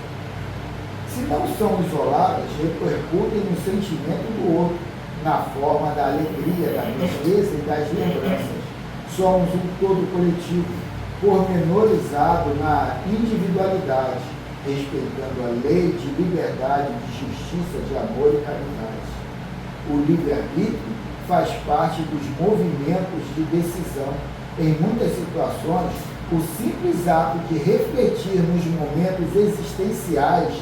Se não são isoladas, repercutem no sentimento do outro, na forma da alegria, da tristeza e das lembranças. Somos um todo coletivo, pormenorizado na individualidade, respeitando a lei de liberdade, de justiça, de amor e caridade. O livre-arbítrio faz parte dos movimentos de decisão. Em muitas situações, o simples ato de refletir nos momentos existenciais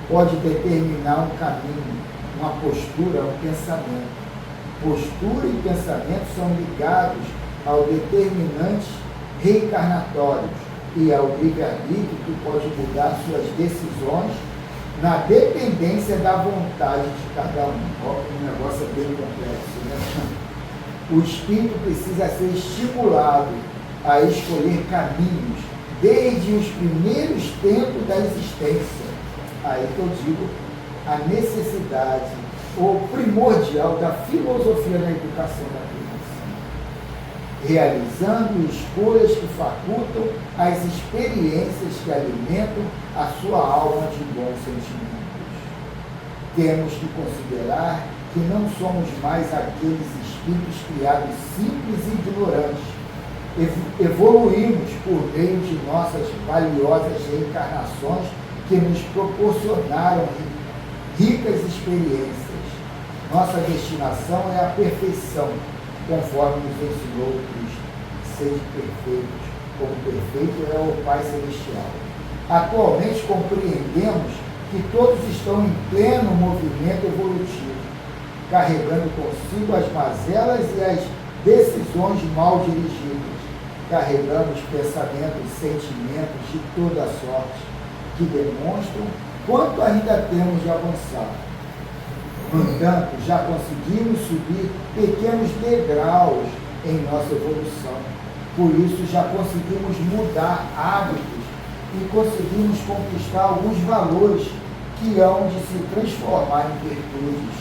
pode determinar um caminho, uma postura, um pensamento. Postura e pensamento são ligados ao determinantes reencarnatórios e ao livre-arbítrio, que pode mudar suas decisões na dependência da vontade de cada um. O negócio é bem complexo, né? O espírito precisa ser estimulado a escolher caminhos desde os primeiros tempos da existência. Aí que eu digo a necessidade, ou primordial, da filosofia na educação da criança, realizando escolhas que facultam as experiências que alimentam a sua alma de bons sentimentos. Temos que considerar que não somos mais aqueles espíritos criados simples e ignorantes, evoluímos por meio de nossas valiosas reencarnações que nos proporcionaram ricas experiências. Nossa destinação é a perfeição, conforme nos ensinou Cristo. Sede perfeitos, como perfeito é o Pai Celestial. Atualmente compreendemos que todos estão em pleno movimento evolutivo, carregando consigo as mazelas e as decisões mal dirigidas. Carregamos pensamentos e sentimentos de toda sorte, que demonstram quanto ainda temos de avançar. No entanto, já conseguimos subir pequenos degraus em nossa evolução. Por isso, já conseguimos mudar hábitos e conseguimos conquistar alguns valores que hão de se transformar em virtudes.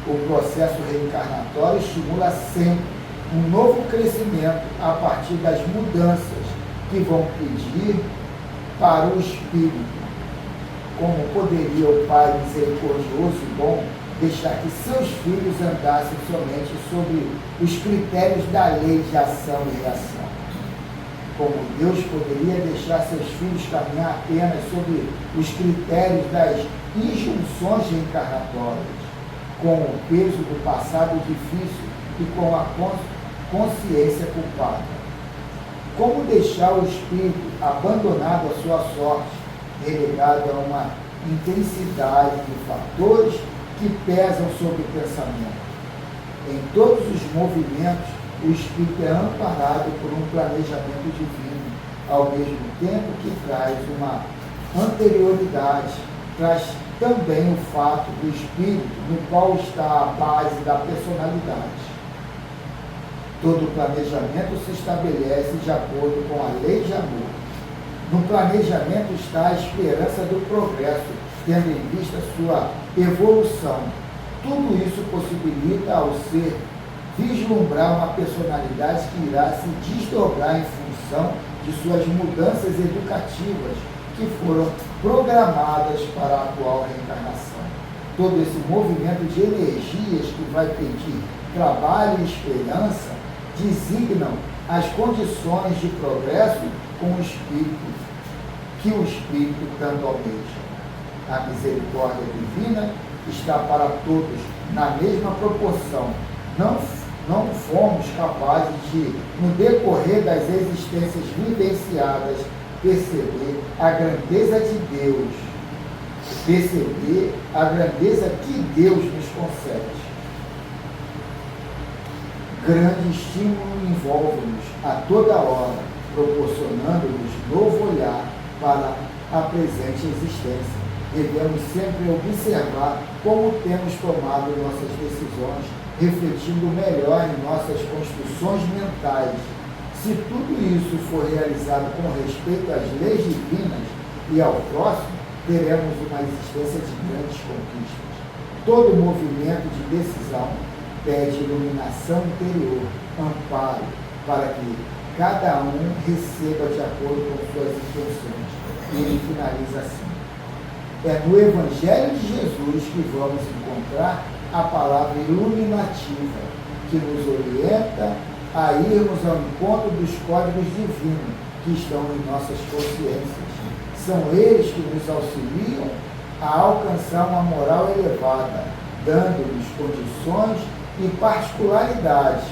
O processo reencarnatório estimula sempre um novo crescimento a partir das mudanças que vão pedir para o espírito. Como poderia o Pai misericordioso e bom deixar que seus filhos andassem somente sobre os critérios da lei de ação e reação? Como Deus poderia deixar seus filhos caminhar apenas sobre os critérios das injunções reencarnatórias, com o peso do passado difícil e com a consciência culpada? Como deixar o espírito abandonado à sua sorte, relegado a uma intensidade de fatores que pesam sobre o pensamento? Em todos os movimentos, o espírito é amparado por um planejamento divino, ao mesmo tempo que traz uma anterioridade, traz também o fato do espírito, no qual está a base da personalidade. Todo planejamento se estabelece de acordo com a lei de amor. No planejamento está a esperança do progresso, tendo em vista sua evolução. Tudo isso possibilita ao ser vislumbrar uma personalidade que irá se desdobrar em função de suas mudanças educativas que foram programadas para a atual reencarnação. Todo esse movimento de energias que vai pedir trabalho e esperança designam as condições de progresso com o espírito, que o espírito tanto almeja. A misericórdia divina está para todos na mesma proporção. Não fomos capazes de, no decorrer das existências vivenciadas, perceber a grandeza de Deus, perceber a grandeza que Deus nos concede. Grande estímulo envolve-nos a toda hora, proporcionando-nos novo olhar para a presente existência. Devemos sempre observar como temos tomado nossas decisões, refletindo melhor em nossas construções mentais. Se tudo isso for realizado com respeito às leis divinas e ao próximo, teremos uma existência de grandes conquistas. Todo movimento de decisão pede iluminação interior, amparo, para que cada um receba de acordo com suas intenções. E ele finaliza assim: é no Evangelho de Jesus que vamos encontrar a palavra iluminativa, que nos orienta a irmos ao encontro dos códigos divinos que estão em nossas consciências. São eles que nos auxiliam a alcançar uma moral elevada, dando-nos condições e particularidades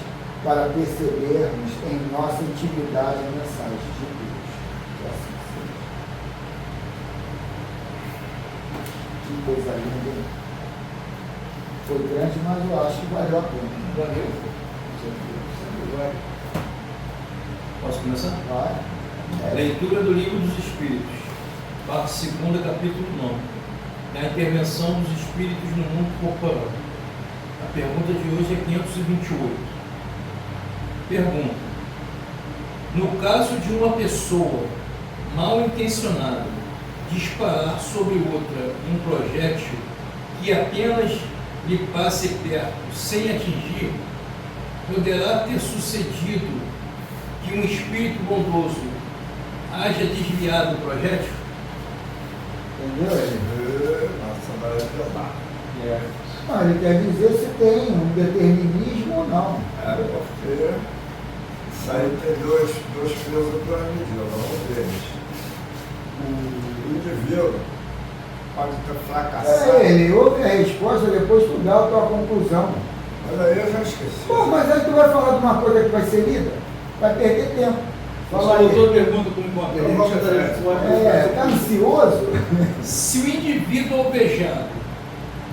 para percebermos em nossa intimidade a mensagem de Deus. Que assim seja. Que coisa linda, hein? Foi grande, mas eu acho que valeu a pena. Valeu. Vai. Posso começar? Vai. Leitura do Livro dos Espíritos, parte 2, capítulo 9. Da intervenção dos espíritos no mundo corporal. A pergunta de hoje é 528. Pergunta: no caso de uma pessoa mal intencionada disparar sobre outra um projétil que apenas lhe passe perto sem atingir, poderá ter sucedido que um espírito bondoso haja desviado o projétil? Entendeu? Nossa, maravilhoso. Não, ele quer dizer se tem um determinismo ou não. Porque Isso aí tem dois pesos e duas medidas, vamos ver. O indivíduo pode ter fracassado. Ele ouve a resposta, depois tu dá a tua conclusão. Mas aí eu já esqueci. Pô, mas aí tu vai falar de uma coisa que vai ser lida? Vai perder tempo. Só Fala aí. botou pergunta por enquanto. Tá ansioso? Se o indivíduo alvejado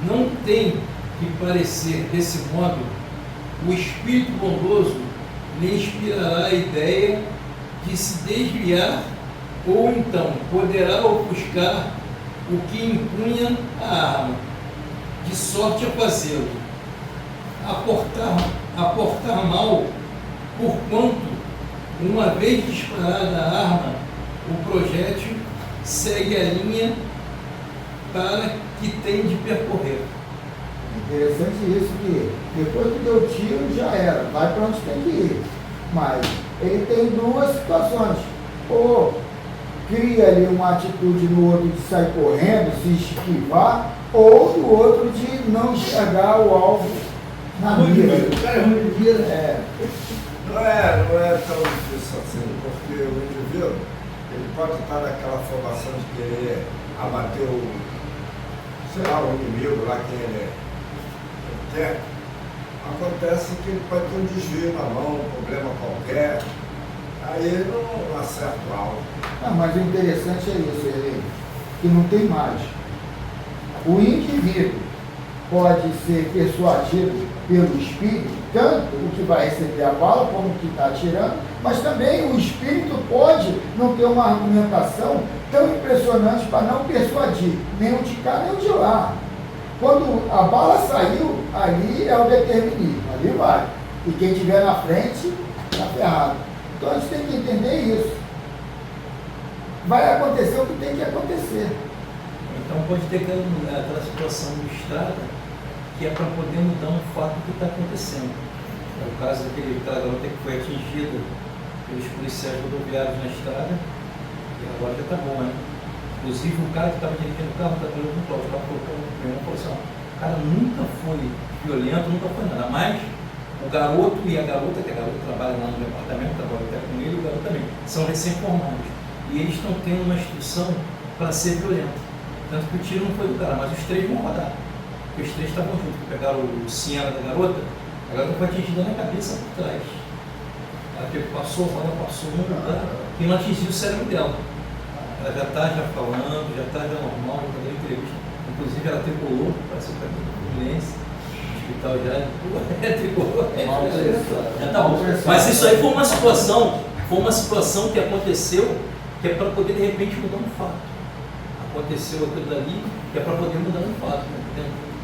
não tem que parecer desse modo, o espírito bondoso lhe inspirará a ideia de se desviar ou então poderá ofuscar o que empunha a arma, de sorte a fazê-lo aportar mal, porquanto, uma vez disparada a arma, o projétil segue a linha para que tem de percorrer. Interessante isso, que depois que deu tiro já era, vai para onde tem que ir. Mas ele tem duas situações. Ou cria ali uma atitude no outro de sair correndo, se esquivar, ou do outro de não enxergar o alvo na mira. O cara é ruim de mira. Não é tão difícil assim, porque o indivíduo ele pode estar naquela formação de querer abater o inimigo lá que ele quer. Acontece que ele pode ter um desvio na mão, um problema qualquer, aí ele não acerta o alvo. Não, mas o interessante é isso, Helene, que não tem mais. O indivíduo pode ser persuadido pelo espírito, tanto o que vai receber a bala como o que está atirando, mas também o espírito pode não ter uma argumentação tão impressionante para não persuadir nem o de cá nem o de lá. Quando a bala saiu, ali é o determinismo, ali vai. E quem estiver na frente está ferrado. Então a gente tem que entender isso. Vai acontecer o que tem que acontecer. Então pode ter aquela situação de estrada que é para poder mudar um fato que está acontecendo. É o caso daquela garota que foi atingida pelos policiais rodoviários na estrada, e agora já está bom, né? Inclusive o cara que estava dirigindo o carro, estava olhando para o carro, colocou um e falou assim, o cara nunca foi violento, nunca foi nada, mas o garoto e a garota, que a garota trabalha lá no departamento, trabalha até com ele, o garoto também, são recém-formados. E eles estão tendo uma instrução para ser violento. Tanto que o tiro não foi do cara, mas os três vão rodar. Porque os três estavam juntos, pegaram o Siena da garota, a garota foi atingida na cabeça por trás. Ela passou num lugar que não atingiu o cérebro dela. Ela já está falando, já está normal, já está dando entrevista. Inclusive ela tricolou, parece que está dando Fluminense. O hospital já tricolou. Já tá bom. Mas isso aí foi uma situação que aconteceu, que é para poder de repente mudar um fato. Aconteceu aquilo dali, que é para poder mudar um fato.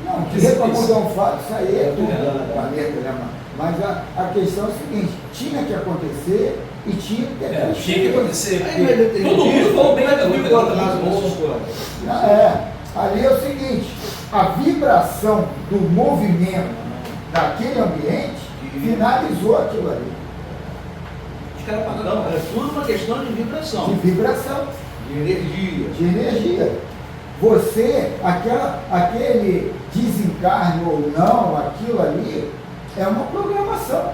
Não, que é para mudar um fato, isso aí é tudo do planeta, né, mano? Mas a questão é o seguinte, tinha que acontecer e tinha que ter tinha que acontecer. Aí, Todo mundo falou bem da garota. Ali é o seguinte, a vibração do movimento daquele ambiente finalizou aquilo ali. Os caras pagaram. Não, é tudo uma questão de vibração. De vibração. De energia. De energia. Você, aquele desencarne ou não, aquilo ali, é uma programação.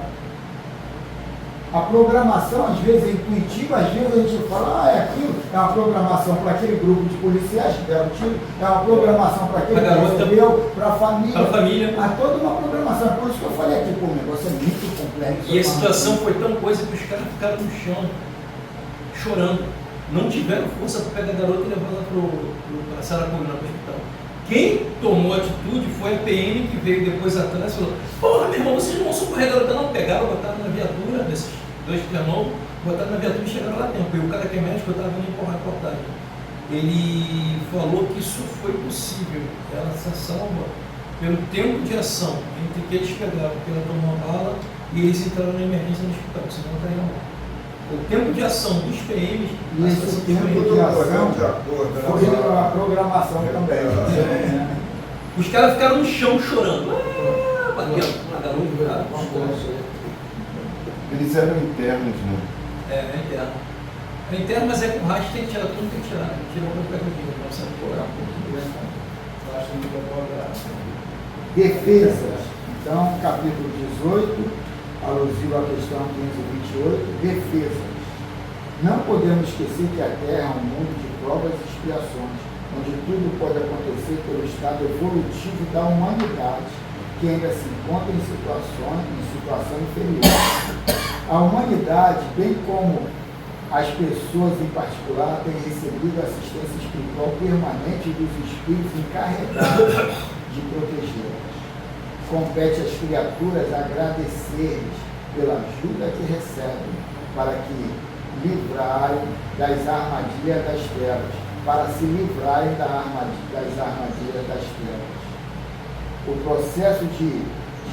A programação, às vezes, é intuitiva, às vezes a gente fala, é aquilo, é uma programação para aquele grupo de policiais que deram tiro, é uma programação para aquele que recebeu, para a família. Há toda uma programação, por isso que eu falei aqui, pô, o negócio é muito complexo. E a situação foi tão coisa que os caras ficaram no chão, chorando. Não tiveram força para pegar a garota e levar ela para Saracuruna, para o hospital. Quem tomou a atitude foi a PM, que veio depois atrás e falou, porra, meu irmão, vocês não vão socorrer a garota, não. Pegaram, botaram na viatura, desses dois Renault, botaram na viatura e chegaram lá a tempo. E o cara que é médico, eu estava vendo empurrar a reportagem. Ele falou que isso foi possível, ela se salva pelo tempo de ação entre que eles pegaram, porque ela tomou uma bala e eles entraram na emergência no hospital, senão ela estaria morta. O tempo de ação dos PMs, E esse tempo de ação foi a programação também. Os caras ficaram no chão chorando. Batendo na garota. Eles eram internos, né? É interno. É interno, mas é com racha, tem que tirar tudo, tem que tirar. Tira o pé do dia, não sabe Defesas. Então, capítulo 18, alusivo à questão 1528, defesas. Não podemos esquecer que a Terra é um mundo de provas e expiações, onde tudo pode acontecer pelo estado evolutivo da humanidade, que ainda se encontra em situação inferior. A humanidade, bem como as pessoas em particular, têm recebido assistência espiritual permanente dos espíritos encarregados de protegê-las. Compete às criaturas agradecer-lhes pela ajuda que recebem, para que livrarem das armadilhas das trevas, para se livrarem das armadilhas das trevas. O processo de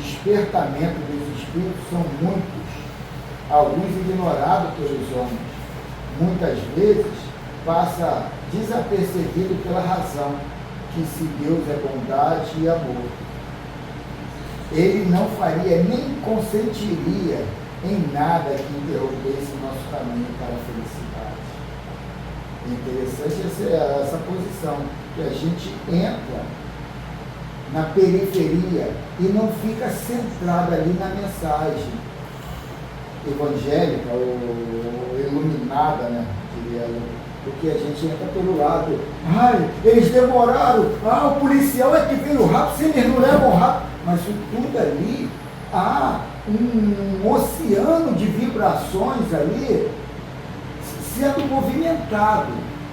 despertamento dos espíritos são muitos, alguns ignorados pelos homens. Muitas vezes passa desapercebido pela razão, que se Deus é bondade e amor, ele não faria nem consentiria em nada que interrompesse o nosso caminho para a felicidade. É interessante essa posição, que a gente entra na periferia e não fica centrado ali na mensagem evangélica ou iluminada, né? Diria eu. Porque a gente entra pelo lado, ai, eles demoraram, o policial é que veio rápido, se eles não levam rápido, mas isso tudo ali, há um oceano de vibrações ali sendo movimentado,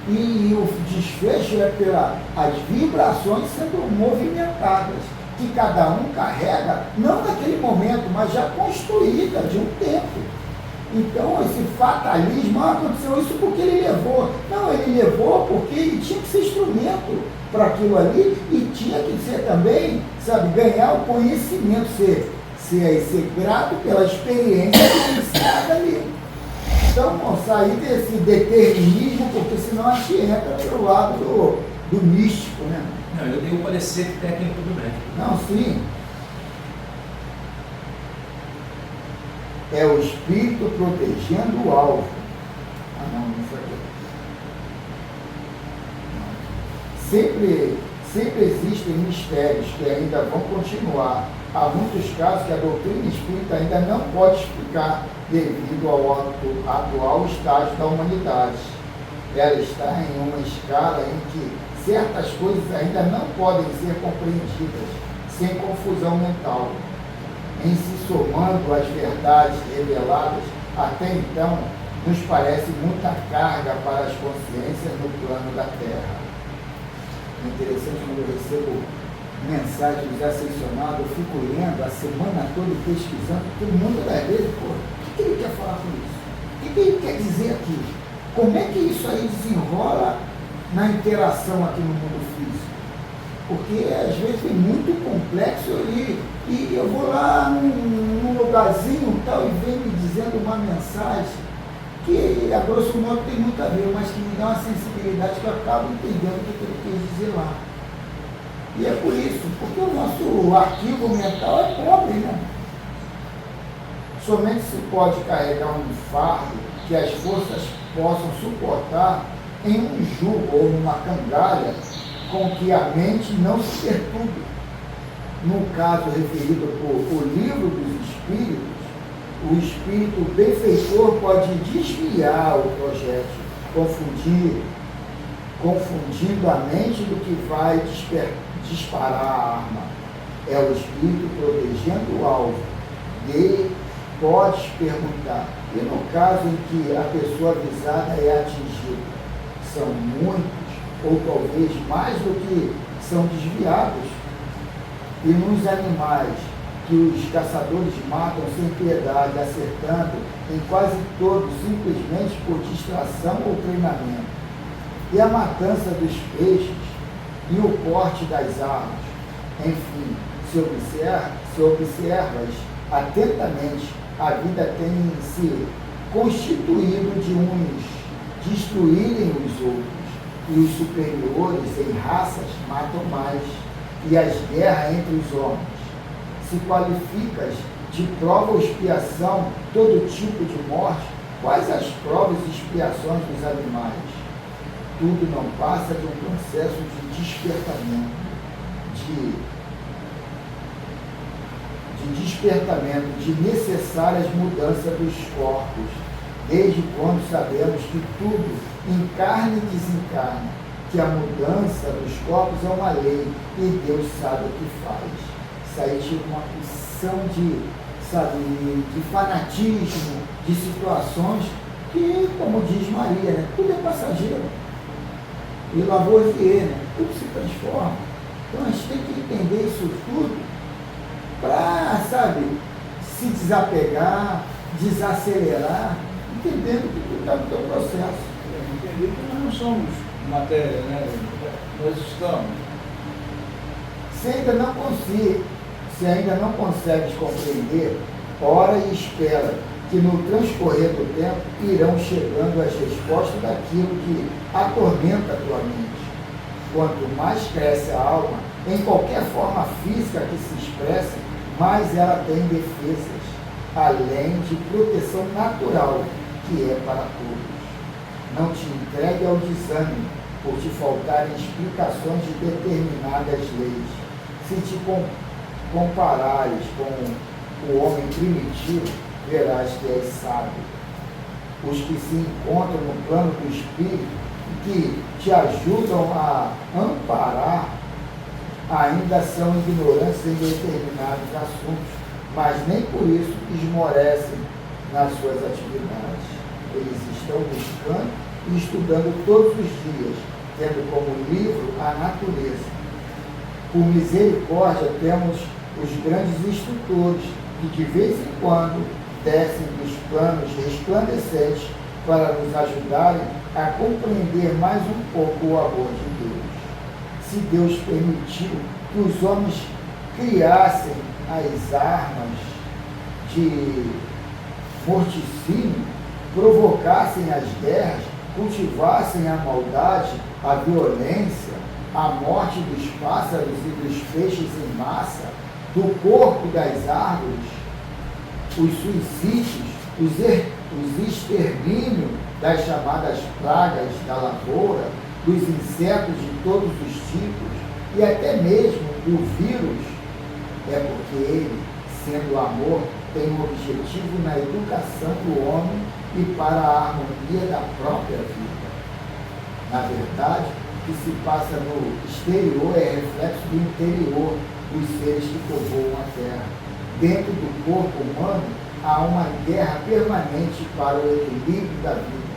e o desfecho é pelas vibrações sendo movimentadas, que cada um carrega, não naquele momento, mas já construída de um tempo. Então, esse fatalismo, aconteceu isso porque ele levou. Não, ele levou porque ele tinha que ser instrumento para aquilo ali e tinha que ser também, sabe, ganhar o conhecimento, ser grato pela experiência vivenciada ali. Então, não sair desse determinismo, porque senão a gente entra pelo lado do místico, né? Não, eu dei o parecer técnico do médico. Não, sim. É o espírito protegendo o alvo. Não foi aqui. Sempre existem mistérios que ainda vão continuar. Há muitos casos que a doutrina espírita ainda não pode explicar devido ao atual estágio da humanidade. Ela está em uma escala em que certas coisas ainda não podem ser compreendidas sem confusão mental. Em se somando às verdades reveladas, até então, nos parece muita carga para as consciências no plano da Terra. É interessante quando eu recebo mensagens dos ascensionados, eu fico lendo a semana toda pesquisando, porque muitas das vezes, o que ele quer falar com isso? O que ele quer dizer aqui? Como é que isso aí desenrola na interação aqui no mundo físico? Porque às vezes é muito complexo ali, e eu vou lá num lugarzinho tal e vem me dizendo uma mensagem que a grosso modo tem muito a ver, mas que me dá uma sensibilidade que eu acabo entendendo o que ele quis dizer lá. E é por isso, porque o nosso arquivo mental é pobre, né? Somente se pode carregar um fardo que as forças possam suportar em um jugo ou numa cangalha com que a mente não se perturbe. No caso referido por O Livro dos Espíritos, o espírito benfeitor pode desviar o projétil, confundindo a mente do que vai disparar a arma. É o espírito protegendo o alvo. E pode perguntar, e no caso em que a pessoa avisada é atingida, são muitos, ou talvez mais do que são desviados? E nos animais que os caçadores matam sem piedade, acertando em quase todos, simplesmente por distração ou treinamento. E a matança dos peixes e o corte das armas. Enfim, se observas atentamente, a vida tem se constituído de uns destruírem os outros, e os superiores em raças matam mais, e as guerras entre os homens. Se qualificas de prova ou expiação todo tipo de morte, quais as provas e expiações dos animais? Tudo não passa de um processo de despertamento, de de despertamento de necessárias mudanças dos corpos, desde quando sabemos que tudo encarna e desencarna, que a mudança dos corpos é uma lei e Deus sabe o que faz. Isso aí tira uma porção de fanatismo, de situações que, como diz Maria, né, tudo é passageiro. E Lavoisier, né, tudo se transforma. Então a gente tem que entender isso tudo para, se desapegar, desacelerar, entendendo que tudo está no teu processo. Entender que nós não somos matéria, né? Nós estamos. Se ainda não consegues compreender, ora e espera que no transcorrer do tempo irão chegando as respostas daquilo que atormenta a tua mente. Quanto mais cresce a alma, em qualquer forma física que se expresse, mais ela tem defesas, além de proteção natural, que é para todos. Não te entregue ao desânimo por te faltarem explicações de determinadas leis. Se te comparares com o homem primitivo, verás que és sábio. Os que se encontram no plano do Espírito e que te ajudam a amparar ainda são ignorantes em determinados assuntos, mas nem por isso esmorecem nas suas atividades. Eles estão buscando e estudando todos os dias, tendo como livro a natureza. Por misericórdia temos os grandes instrutores que de vez em quando descem dos planos resplandecentes para nos ajudarem a compreender mais um pouco o amor de Deus. Se Deus permitiu que os homens criassem as armas de morticínio, provocassem as guerras, cultivassem a maldade, a violência, a morte dos pássaros e dos peixes em massa, do corpo das árvores, os suicídios, os extermínios das chamadas pragas da lavoura, dos insetos de todos os tipos e até mesmo do vírus, é porque ele, sendo amor, tem um objetivo na educação do homem e para a harmonia da própria vida. Na verdade, o que se passa no exterior é reflexo do interior dos seres que povoam a Terra. Dentro do corpo humano, há uma guerra permanente para o equilíbrio da vida.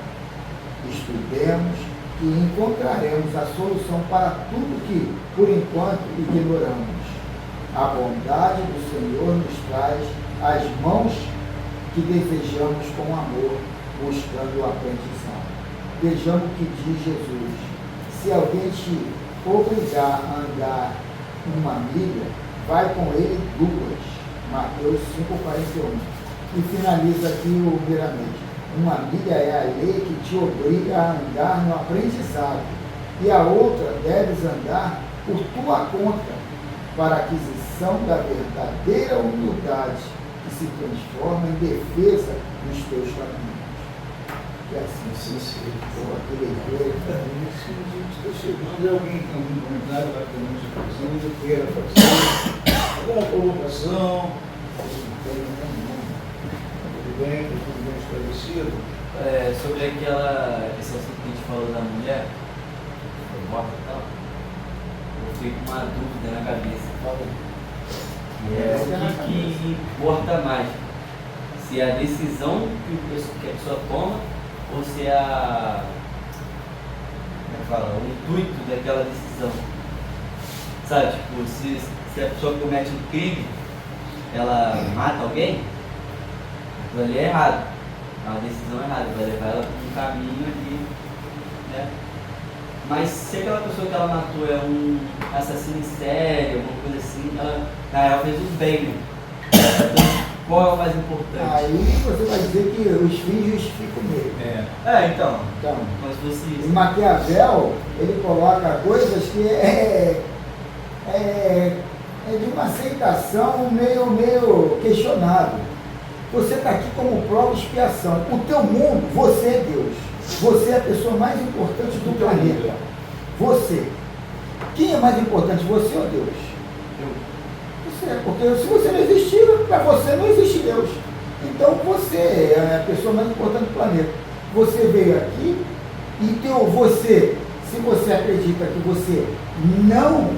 Estudemos e encontraremos a solução para tudo que, por enquanto, ignoramos. A bondade do Senhor nos traz as mãos que desejamos com amor, buscando o aprendizado. Vejamos o que diz Jesus. Se alguém te obrigar a andar uma milha, vai com ele 2. Mateus 5,41. E finaliza aqui o primeiramente. Uma milha é a lei que te obriga a andar no aprendizado, e a outra deves andar por tua conta, para a aquisição da verdadeira humildade, que se transforma em defesa dos teus caminhos. Que assim seja. Que leitura. Estou chegando, alguém tem algum comentário rapidamente a questão de queira fazer alguma colocação? Tudo bem esclarecido? Sobre esse assunto que a gente falou da mulher, morta e tal, eu fiquei com uma dúvida na cabeça. O que importa mais? Se é a decisão que a pessoa toma ou se é o intuito daquela decisão. Sabe, tipo, se a pessoa comete um crime, ela mata alguém, aquilo ali é errado. É uma decisão errada, vai levar ela para um caminho ali, né? Mas se aquela pessoa que ela matou é um assassino em série, alguma coisa assim, ela fez o bem, né? Então, qual é o mais importante? Aí você vai dizer que os fins justificam o meio. Então, mas se fosse isso. Em Maquiavel, ele coloca coisas que é de uma aceitação meio questionável. Você está aqui como prova e expiação. O teu mundo, você é Deus. Você é a pessoa mais importante do planeta. Você. Quem é mais importante, você ou Deus? Eu. Você você. Porque se você não existir, para você não existe Deus. Então você é a pessoa mais importante do planeta. Você veio aqui e você, se você acredita que você não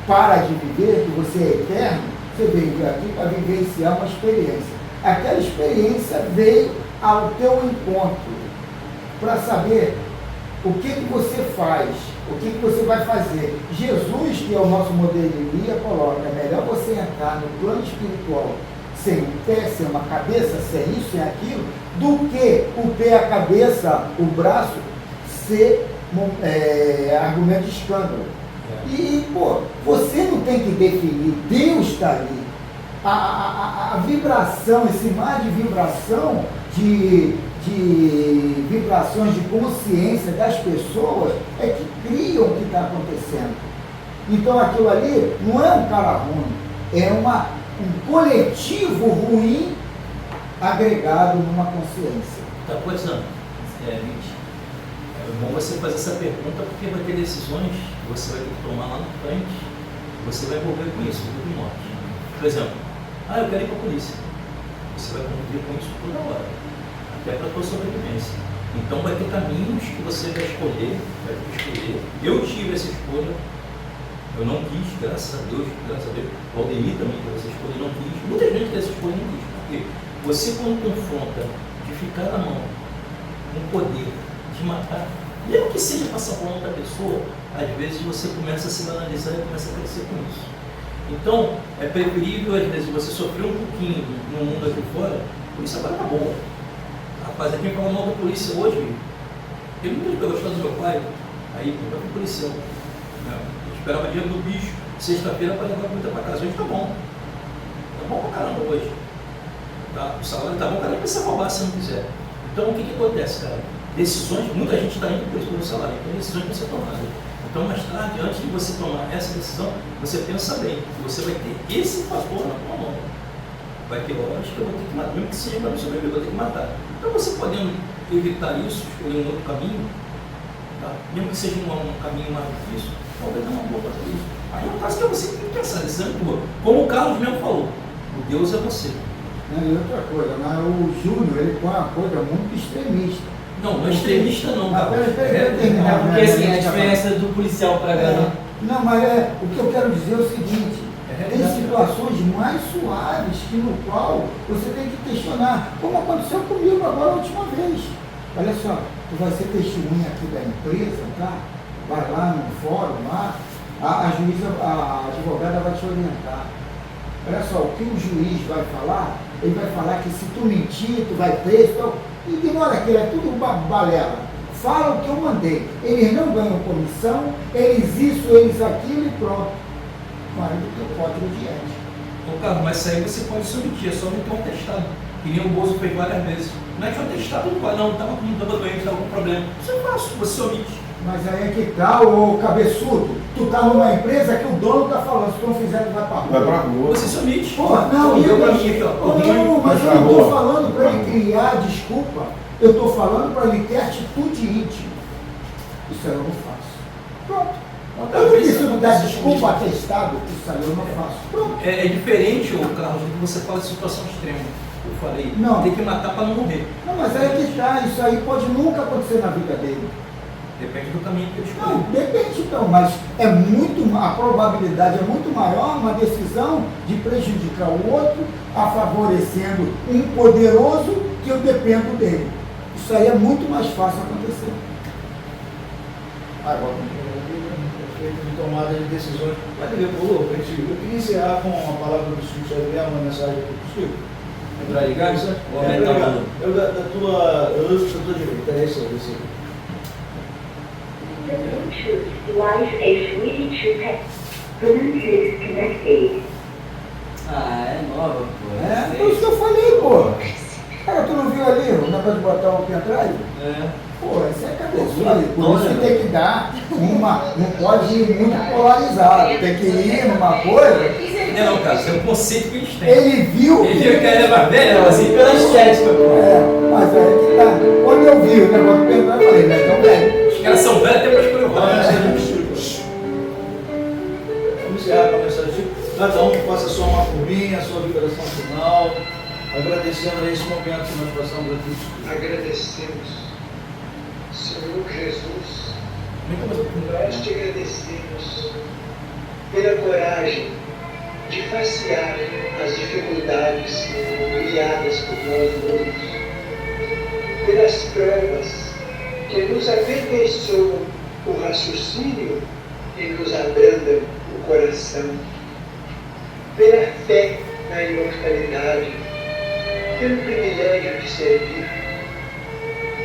para de viver, que você é eterno, você veio aqui para vivenciar uma experiência. Aquela experiência veio ao teu encontro para saber o que você faz, o que você vai fazer. Jesus, que é o nosso modelo de guia, coloca: é melhor você entrar no plano espiritual sem um pé, sem uma cabeça, sem isso, sem aquilo, do que o pé, a cabeça, o braço ser argumento de escândalo. E, pô, você não tem que definir, Deus está ali. A vibração, esse mar de vibração, de vibrações de consciência das pessoas é que criam o que está acontecendo. Então aquilo ali não é um cara ruim, é um coletivo ruim agregado numa consciência. Tá, pois não. É bom você fazer essa pergunta, porque vai ter decisões que você vai ter que tomar lá na frente, você vai envolver com isso, vida e morte. Por exemplo, eu quero ir para a polícia. Você vai conviver com isso toda hora, até para a tua sobrevivência. Então vai ter caminhos que você vai escolher, Eu tive essa escolha, eu não quis, graças a Deus, o Aldemir também teve essa escolha, não quis. Muita gente teve essa escolha, não quis, porque você quando confronta de ficar na mão um poder de matar, mesmo que seja passar por outra pessoa, às vezes você começa a se banalizar e começa a crescer com isso. Então, é preferível, às vezes, você sofrer um pouquinho no mundo aqui fora, por isso agora tá bom. Rapaz, aqui me falou mal da polícia hoje, ele não pegou a história do meu pai, aí eu fui policial. Eu esperava dia do bicho, sexta-feira, para levar a comida para casa. Hoje tá bom pra caramba hoje. Tá? O salário tá bom, o cara não precisa roubar se não quiser. Então, o que acontece, cara? Decisões, muita gente está indo por isso, pelo salário, então decisões vão ser tomadas. Então, mais tarde, antes de você tomar essa decisão, você pensa bem, você vai ter esse fator na tua mão. Vai ter horas que eu vou ter que matar, mesmo que seja para me sobreviver, eu vou ter que matar. Então, você podendo evitar isso, escolher um outro caminho, tá? Mesmo que seja um caminho mais difícil, talvez não é uma boa para isso. Aí é um caso que você tem que pensar, decisão é tua. Como o Carlos mesmo falou, o Deus é você. E outra coisa, mas o Júnior, ele põe uma coisa muito extremista. Não é extremista não, cara. Porque assim, a diferença do policial para ganhar. Não, mas o que eu quero dizer é o seguinte, tem situações mais suaves que no qual você tem que questionar, como aconteceu comigo agora a última vez. Olha só, tu vai ser testemunha aqui da empresa, tá? Vai lá no fórum, lá, a juíza, a advogada vai te orientar. Olha só, o que o juiz vai falar, ele vai falar que se tu mentir, tu vai preso, então, ignora aquilo, é tudo balela. Fala o que eu mandei. Eles não ganham comissão, eles isso, eles aquilo e pronto. Mas do teu código de ética. Ô Carlos, mas isso aí você pode se omitir, é só não ter um atestado. Que nem o Bozo fez várias vezes. Não é que o atestado não estava doente, estava com problema. Isso é fácil, você omite. Mas aí é que tá, ô cabeçudo. Tu tá numa empresa que o dono tá falando, se tu não fizer, tu vai pra rua. Vai pra rua. Você se omite. Pô, não, deu pra mim aqui, ó. Não, mas eu não estou falando para ele criar desculpa. Eu estou falando para ele ter atitude íntima. Isso aí eu não faço. Pronto. Eu não preciso dar desculpa atestado, isso aí eu não faço. Pronto. É diferente, ô Carlos, do que você fala de situação extrema. Eu falei, não. Tem que matar para não morrer. Não, mas aí é que tá, isso aí pode nunca acontecer na vida dele. Depende do caminho que ele escolhe. Não, depende então, mas a probabilidade é muito maior uma decisão de prejudicar o outro, a favorecendo um poderoso que eu dependo dele. Isso aí é muito mais fácil acontecer. Agora, de tomada de decisões. Mas eu queria encerrar com a palavra do Chico Xavier, uma mensagem aqui para o Chico. Para ligar? Da tua direita, é isso aí. The Bluetooth device is ready to pair. Bluetooth connected. É nova, pô. É por isso que eu falei, pô. Cara, tu não viu ali o negócio de botar o pendrive? Pô, isso é cabeçudo. Por isso que tem que dar não pode ir muito polarizado. Tem que ir numa coisa. Não, cara, isso é um conceito que eles têm. Ele viu. Ele viu que era levar velho, assim, pela estética, pô. Mas aí que tá. Quando eu vi o negócio do pendrive, eu falei, mas então, velho. Os caras são velhos até para escolher o Vamos encerrar com a mensagem. Cada um faça sua agradecendo a esse momento que nós passamos aqui. Agradecemos, Senhor Jesus, nós te agradecemos pela coragem de facear as dificuldades criadas por nós outros, pelas provas que nos aperfeiçoam o raciocínio e nos abrandam o coração, pela fé na imortalidade, pelo privilégio de servir,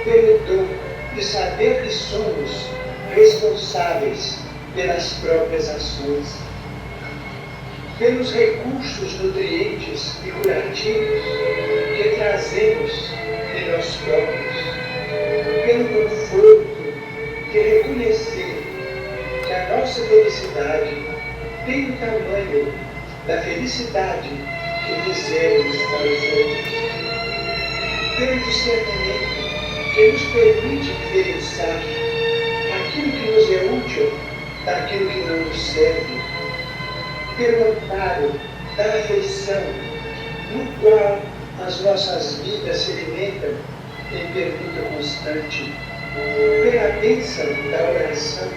pelo dom de saber que somos responsáveis pelas próprias ações, pelos recursos nutrientes e curativos que trazemos de nós próprios, pelo conforto de reconhecer que a nossa felicidade tem o tamanho da felicidade que fizemos para os outros, pelo discernimento que nos permite diferenciar aquilo que nos é útil daquilo que não nos serve, pelo amparo da afeição, no qual as nossas vidas se alimentam em pergunta constante, pela bênção da oração,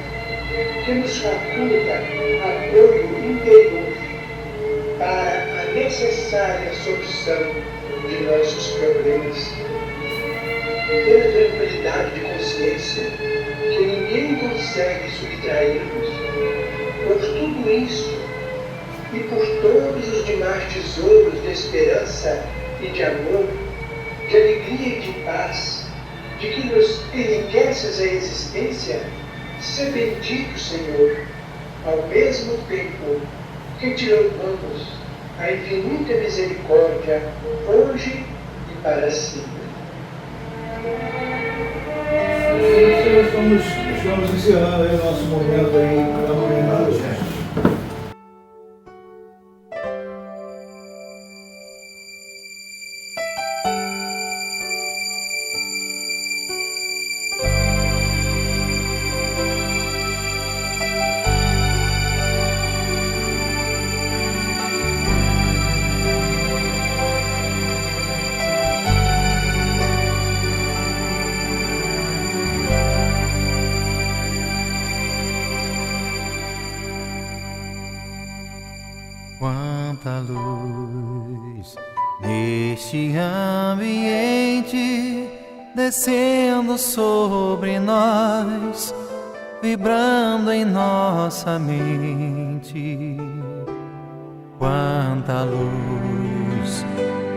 que nos faculta apoio interior para a necessária solução de nossos problemas, pela tranquilidade de consciência que ninguém consegue subtrair-nos. Por tudo isso e por todos os demais tesouros de esperança e de amor, de alegria e de paz, de que nos enriqueces a existência, se bendito, Senhor, ao mesmo tempo que te louvamos a infinita misericórdia, hoje e para sempre. Estamos encerrando aí o nosso momento aí da homenagem. Quanta luz neste ambiente, descendo sobre nós, vibrando em nossa mente. Quanta luz,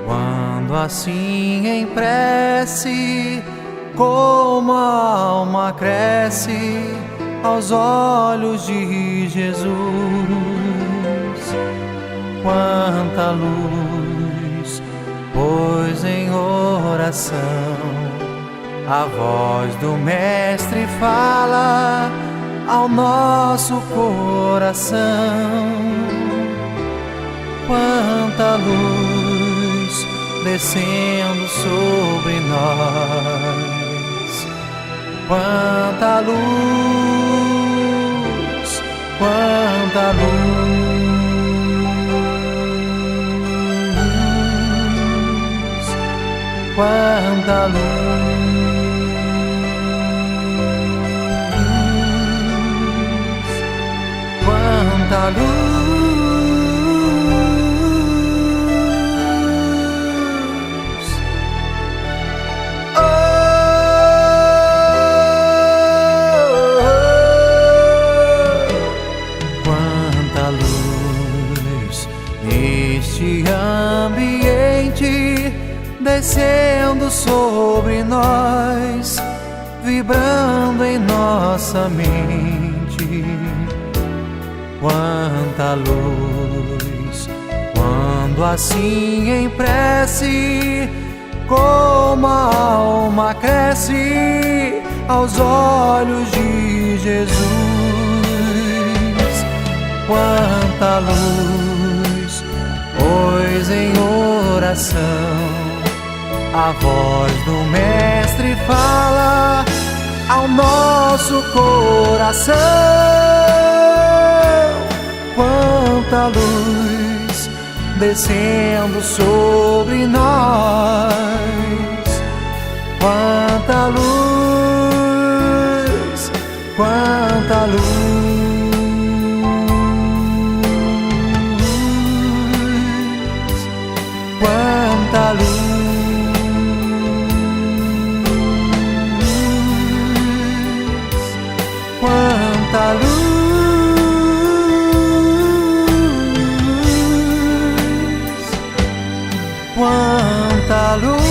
quando assim em prece, como a alma cresce aos olhos de Jesus. Quanta luz, pois em oração a voz do Mestre fala ao nosso coração. Quanta luz descendo sobre nós. Quanta luz, quanta luz. Quanta luz, quanta luz. Oh, quanta luz neste ambiente, descendo sobre nós, vibrando em nossa mente. Quanta luz, quando assim em prece, como a alma cresce aos olhos de Jesus. Quanta luz, pois em oração a voz do Mestre fala ao nosso coração. Quanta luz, descendo sobre nós. Quanta luz, quanta luz, quanta luz, quanta luz, quanta luz.